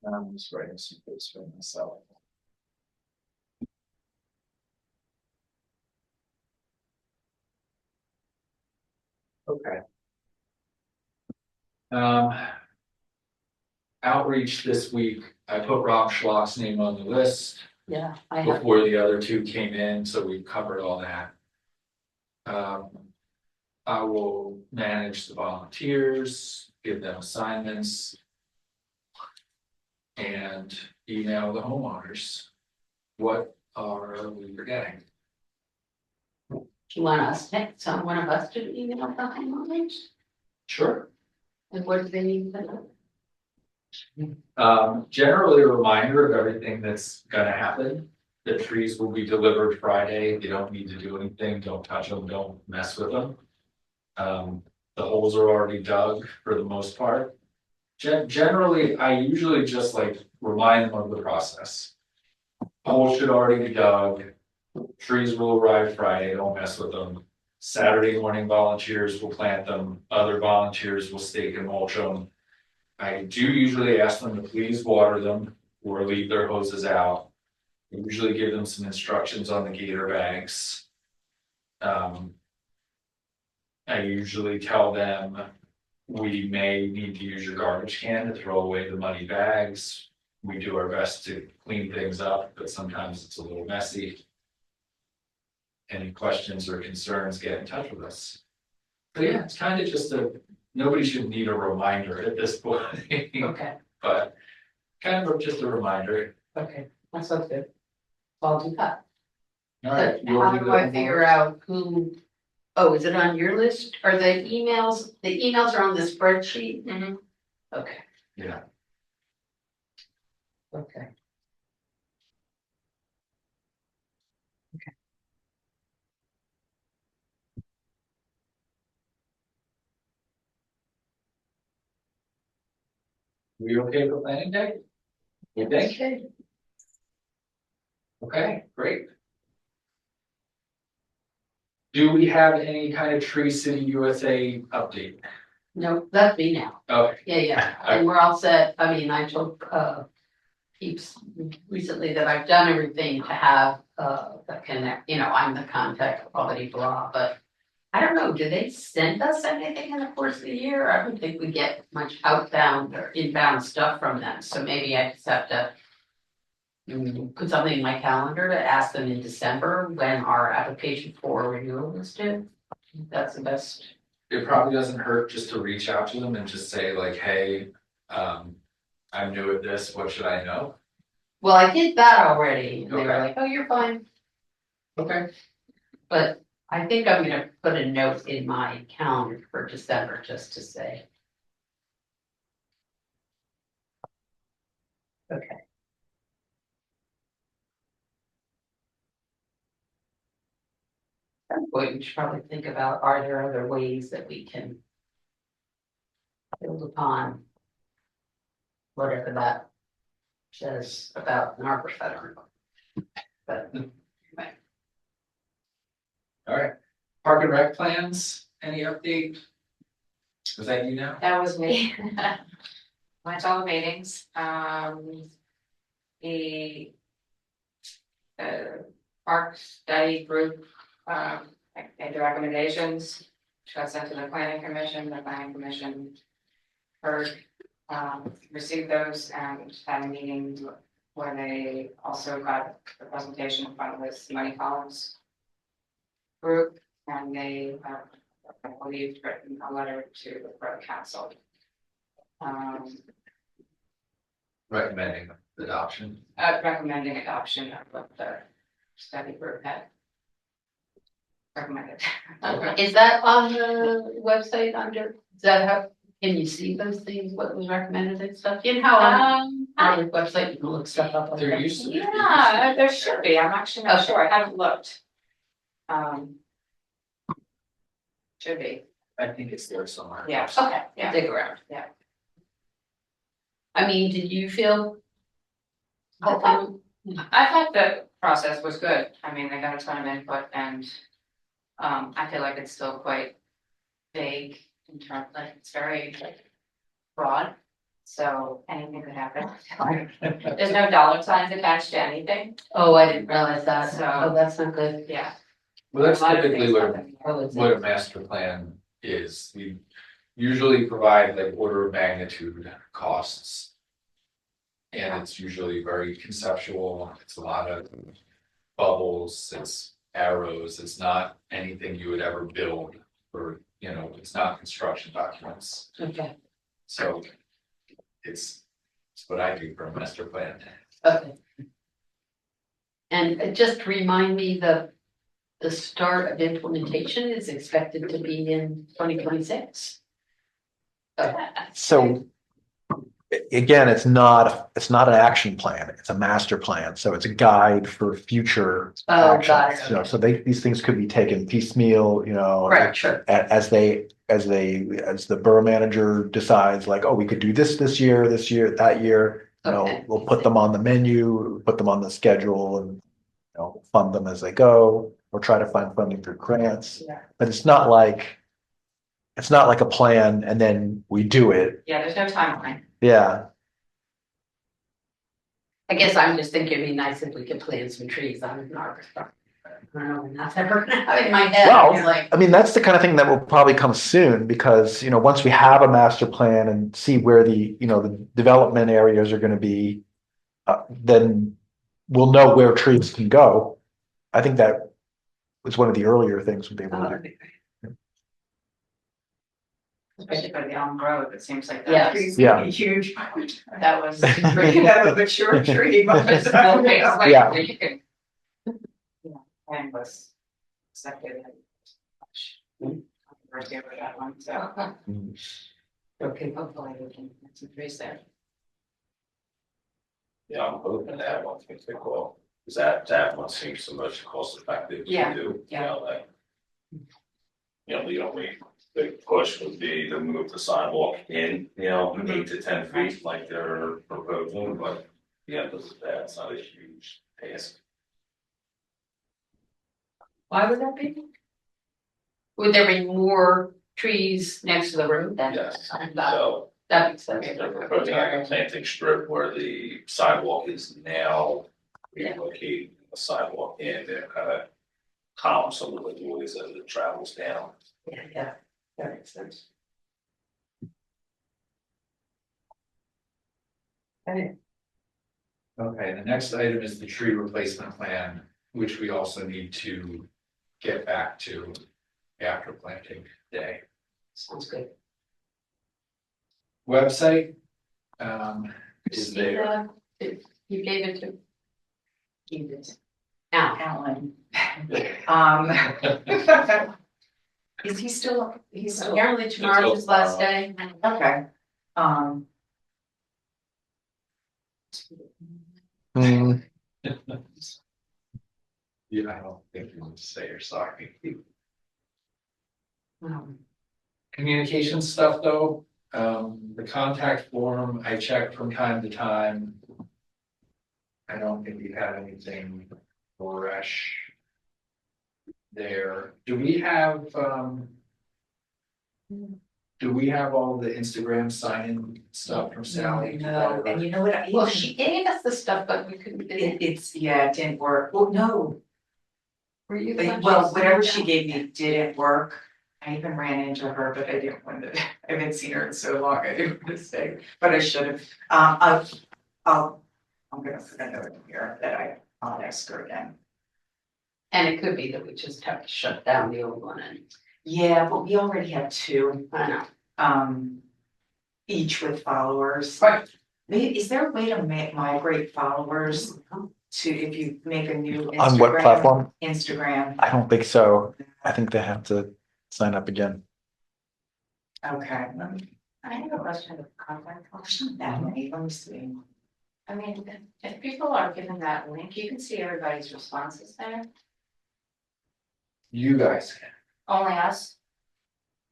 I'm just writing some notes for myself. Okay. Outreach this week, I put Rob Schlock's name on the list Yeah, I have. before the other 2 came in, so we covered all that. I will manage the volunteers, give them assignments. And email the homeowners. What are we forgetting? Do you want us, one of us to email the homeowners? Sure. And what do they need to know? Generally a reminder of everything that's gonna happen. The trees will be delivered Friday. You don't need to do anything. Don't touch them. Don't mess with them. The holes are already dug for the most part. Generally, I usually just like remind them of the process. Holes should already be dug. Trees will arrive Friday. Don't mess with them. Saturday morning volunteers will plant them. Other volunteers will stake and mulch them. I do usually ask them to please water them or leave their hoses out. I usually give them some instructions on the gator bags. I usually tell them we may need to use your garbage can to throw away the muddy bags. We do our best to clean things up, but sometimes it's a little messy. Any questions or concerns, get in touch with us. But yeah, it's kind of just nobody should need a reminder at this point. Okay, But kind of just a reminder. okay, that sounds good. I'll do that. All right. But you'll how do do the I figure homework. out who, oh, is it on your list? Are the emails are on the spreadsheet? Mhm. Okay, Yeah, okay. we okay for planning day? You think? Okay. Okay, great. Do we have any kind of Tree City USA update? No, that's me now. Okay, Yeah, and we're all set. I mean, I told Peeps recently that I've done everything to have the connect, I'm the contact quality blah, but I don't know, do they send us anything in the course of the year? I don't think we get much outbound or inbound stuff from them, so maybe I just have to put something in my calendar to ask them in December when our application for renewal is due. That's the best. it probably doesn't hurt just to reach out to them and just say like, hey, I'm new at this, what should I know? Well, I did that already, and they were Okay. like, oh, you're fine. Okay. But I think I'm gonna put a note in my calendar for December just to say. Okay. At some point, we should probably think about, are there other ways that we can build upon whatever that says about an arbor veteran. But anyway, All right, Park and Rec plans, any update? Was that you now? That was me. Went to all the meetings, the. Park study group, made the recommendations, which got sent to the planning commission heard, received those and had a meeting where they also got the presentation in front of this money columns group, and they, I believe, written a letter to the borough council. Recommending adoption. Recommending adoption of what the study group had recommended. is that on the website under, does that have, can you see those things, what was recommended and stuff? You know how on our website, you can look stuff up like There that. used to be. Yeah, there should be, I'm actually not Okay. sure, I haven't looked. Should be, I think it's there somewhere. yeah. Okay, Yeah. dig around. Yeah. I mean, did you feel? I thought the process was good, I mean, they got a ton of input and, I feel like it's still quite vague in terms, like, it's very like broad. So anything could happen, there's no dollar signs attached to anything, Oh, I didn't realize that, So- oh, that's not good. yeah. Well, that's A lot of typically things what happen. Oh, it's- what a master plan is. We usually provide like order of magnitude costs. And it's usually very conceptual, it's a lot of bubbles, it's arrows, it's not anything you would ever build. Or, it's not construction documents, Okay, so it's what I do for a master plan. okay. And just remind me, the start of implementation is expected to be in 2026? So again, it's not an action plan, it's a master plan, so it's a guide for future Oh, actions. got it, So these things could be taken piecemeal, Right, sure. as the borough manager decides, like, oh, we could do this year, that year, Okay. we'll put them on the menu, put them on the schedule, and fund them as they go, or try to find funding through grants. Yeah. But it's not like a plan and then we do it. Yeah, there's no timeline. Yeah, I guess I'm just thinking it'd be nice if we could plant some trees on our. I don't know, that's ever gonna have in my head, Well, it's like, I mean, that's the kind of thing that will probably come soon because, once we have a master plan and see where the development areas are gonna be, then we'll know where trees can go. I think that was one of the earlier things we'll be able to do. Especially for the Elm Grove, it seems like Yeah. that. Trees Yeah. can be huge. by the time That was. You can have a mature tree. by the time, Okay, you know. so Yeah. wait, you can. Yeah, plan was accepted. Controversy over that one, so okay, hopefully we can get some trees there. Yeah, I'm hoping that one can take off, because that one seems the most cost effective Yeah, to do, yeah. like. The only big push would be to move the sidewalk in, 8 to 10 feet like they're proposing, but. Yeah, that's not a huge task. why would that be? Would there be more trees next to the road then? Yes, That so that makes sense. they're proposing like a planting strip where the sidewalk is now. Relocate the sidewalk in, they're kind of calm some of the noise as it travels down. Yeah, that makes sense. Okay, the next item is the tree replacement plan, which we also need to get back to after planting day. Sounds good. Website, is Christina, there. you gave it to. Gave it. Now, Alan. Is he still, he's still, apparently tomorrow's his last day. okay, Hmm, Yeah, I don't think you need to say you're sorry. Communication stuff though, the contact form, I check from time to time. I don't think we have anything fresh there. Do we have all the Instagram sign-in stuff from Sally? no, and you know what? Well, she gave us the stuff, but we couldn't get it. It didn't work, well, no, Were you? well, whatever she gave me didn't work. I even ran into her, but I didn't want to, I haven't seen her in so long, I didn't want to say, but I should have. I'm gonna put a note in here that I'll ask her again. And it could be that we just have to shut down the old one and, Yeah, but we already have two, I know. each with followers. Right. Is there a way to migrate followers to, if you make a new Instagram? on what platform? Instagram, I don't think so. I think they have to sign up again. okay, I have a question of contact. there's not that many, let me see. I mean, if people are given that link, you can see everybody's responses there, You guys can, only us.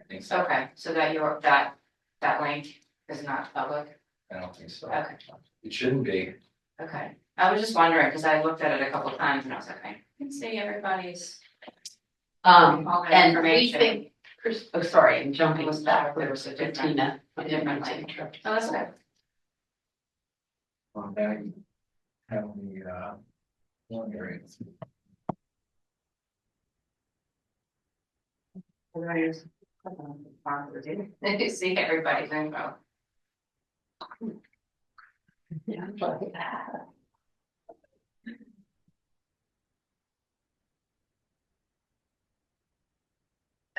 I think so. Okay, so that that link is not public, I don't think so. okay, It shouldn't be. okay. I was just wondering, because I looked at it a couple times and I was like, I can see everybody's. All that And we information. think, oh, sorry, I'm jumping Was back that- there, so Tina. I didn't mean to Different. interrupt. Oh, that's okay. On that, have the, wondering. Everybody's. You see everybody's info. Yeah.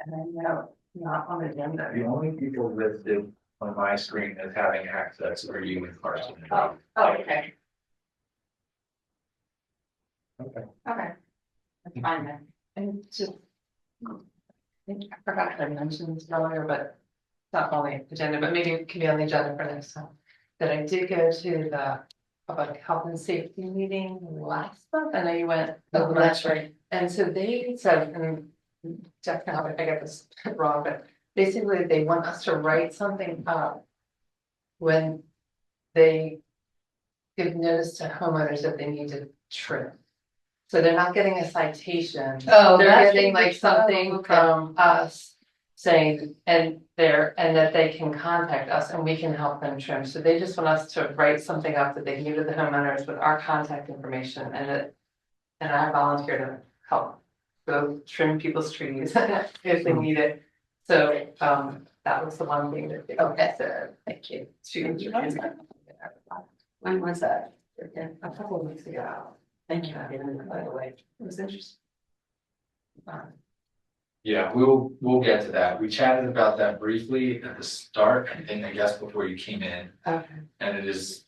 And then, no, not on agenda. The only people listed on my screen as having access are you and Carson. Oh, okay. Okay. Okay. That's fine then. And just. I think I forgot to mention this earlier, but it's not on the agenda, but maybe it can be on the agenda for next time. That I did go to the public health and safety meeting last month. I know you went. Oh, that's right. And so they said, and Jeff, now if I get this wrong, but basically they want us to write something up. When they give notice to homeowners that they need to trim. So they're not getting a citation. Oh, They're that's getting like what- something okay. from us saying, and that they can contact us and we can help them trim. So they just want us to write something up that they can give to the homeowners with our contact information and I volunteer to help go trim people's trees if they need it. So, that was the one thing that they said, thank you. When was that? A couple of weeks ago. Thank you. By the way, it was interesting. Yeah, we'll get to that. We chatted about that briefly at the start, and I guess before you came in, Okay. and it is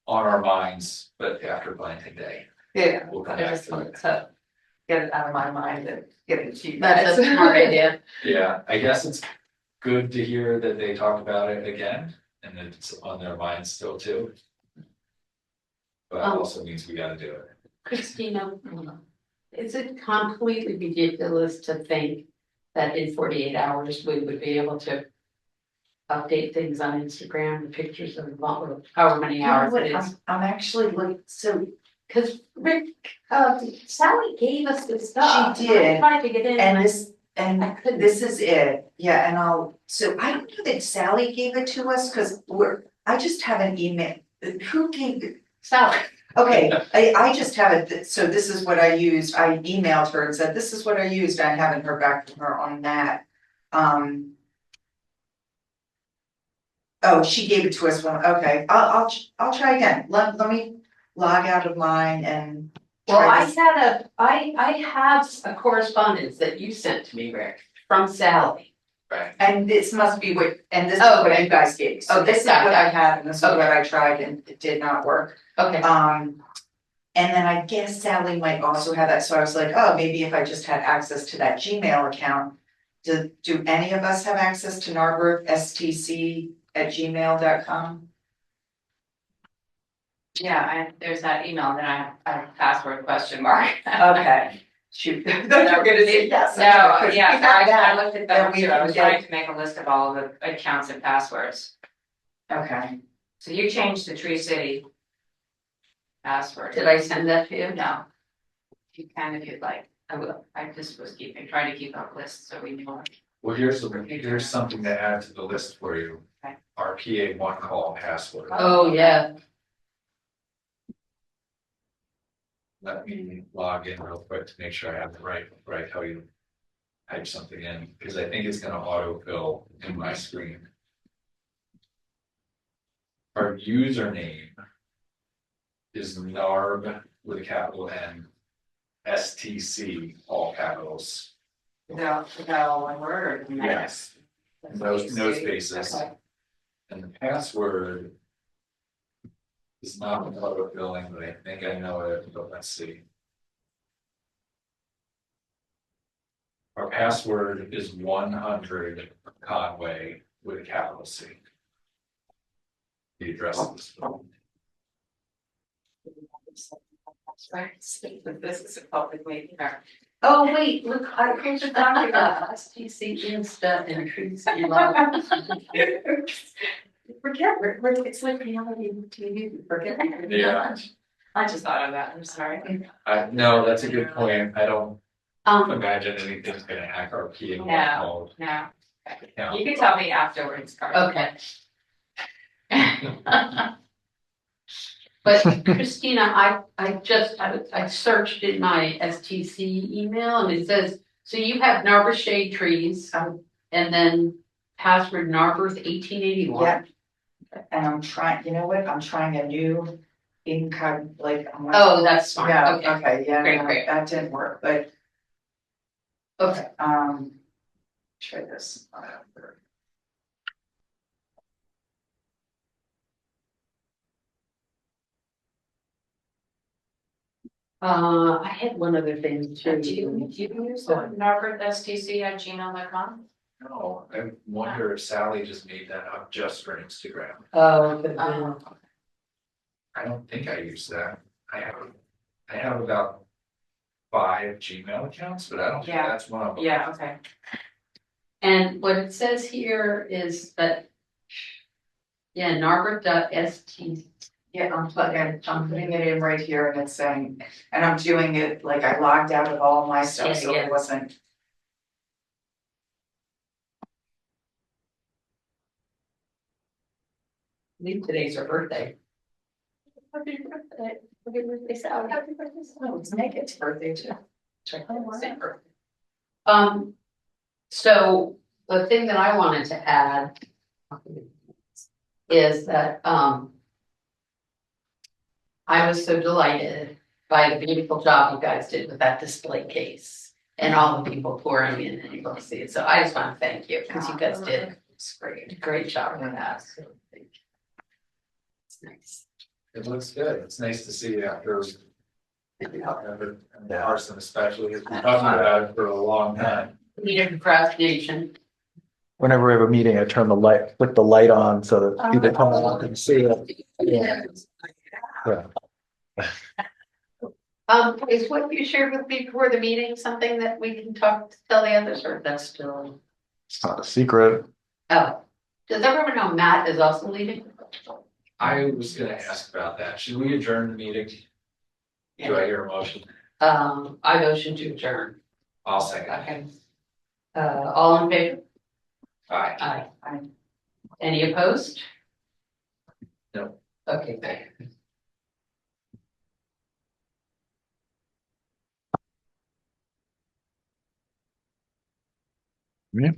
on our minds, but after planting day. Yeah, We'll come I back just to wanted it. to get it out of my mind and get it to you guys. That's a smart idea. Yeah, I guess it's good to hear that they talked about it again, and that it's on their minds still too. But it also means we gotta do it. Christina, is it completely ridiculous to think that in 48 hours we would be able to update things on Instagram, the pictures of however many hours it is? I'm actually like, so, Cause Rick, Sally gave us the stuff. She did, I tried to get in. and I this, and I couldn't. this is it, yeah, and so I don't know that Sally gave it to us, cause I just have an email, who gave it? Sally. Okay, I just have it, so this is what I used, I emailed her and said, this is what I used, I haven't heard back from her on that. Oh, she gave it to us one, okay, I'll try again, let me log out of mine and. Well, try I this. had I have a correspondence that you sent to me, Rick, from Sally. Right. And this must be what, and this is Oh, what okay. you guys gave, so Okay, this is got what it. I had, and this is Okay. what I tried, and it did not work. Okay. And then I guess Sally might also have that, so I was like, oh, maybe if I just had access to that Gmail account. Do any of us have access to Narberth stc@gmail.com? Yeah, there's that email, then I have password question mark. Okay, shoot, I thought you were gonna say yes. No, yeah, I looked at that too, I was trying to make a list of all the accounts and passwords. Okay, So you changed the Tree City password. Did I send that to you? No. You can if you'd like, I will, I just was trying to keep up lists so we know. Well, here's something to add to the list for you. Okay. Our PA one call password. Oh, yeah. Let me log in real quick to make sure I have the right, how you type something in, because I think it's gonna autofill in my screen. Our username is NARB with a capital N, STC, all capitals. No, one word or? Yes. No spaces. Okay. And the password is not autofilling, but I think I know it, but let's see. Our password is 100 Conway with a capital C. The address of this phone. This is a public meeting. Oh, wait, look, I printed out STC Insta and Trees and Love. Forget, it's like reality TV, forget. Yeah. I just thought of that, I'm sorry. No, that's a good point. I don't Um, imagine anything's gonna hack our PA one No. call No, account. you can tell me afterwards, Carl. okay. But Christina, I searched in my STC email and it says, so you have Narberth shade trees, and then password Narberth 1881. yeah. And I'm trying, you know what, I'm trying a new income, like. I'm like, Oh, that's smart, Yeah, okay, okay, yeah, Great, no, great. that didn't work, but, okay. Try this. I had one other thing too. Do you use norbert@stc@gmail.com? No, I wonder if Sally just made that up just for Instagram. Oh, but then- I don't think I use that. I have about 5 Gmail accounts, but I don't think Yeah. that's one of them. Yeah, okay. and what it says here is that. Yeah, Norbert.st. Yeah, I'm putting it in right here and it's saying, and I'm doing it like I logged out of all my stuff, Yeah, so yeah. it wasn't. I think today's her birthday. Happy birthday. Happy birthday, Sally. Happy birthday, Sally. Oh, it's Megan's birthday too. Same birthday. So the thing that I wanted to add. Is that, I was so delighted by the beautiful job you guys did with that display case. And all the people pouring in and able to see it, so I just want to thank you, because you guys did a great job with that. So, thank you. It's nice. It looks good. It's nice to see after, and Carson especially, has been talking about it for a long time. Media procrastination. Whenever we have a meeting, I turn the light, flick the light on so that people come along and see it. Yeah. Yeah. Is what you shared with me before the meeting something that we can tell the others, or that's still? It's not a secret. Oh, does everyone know Matt is also leaving? I was gonna ask about that. Should we adjourn the meeting? Do I hear a motion? I motion to adjourn. I'll second. Okay. All in favor? Aye. Aye. Any opposed? No. Okay, thank you. Yeah.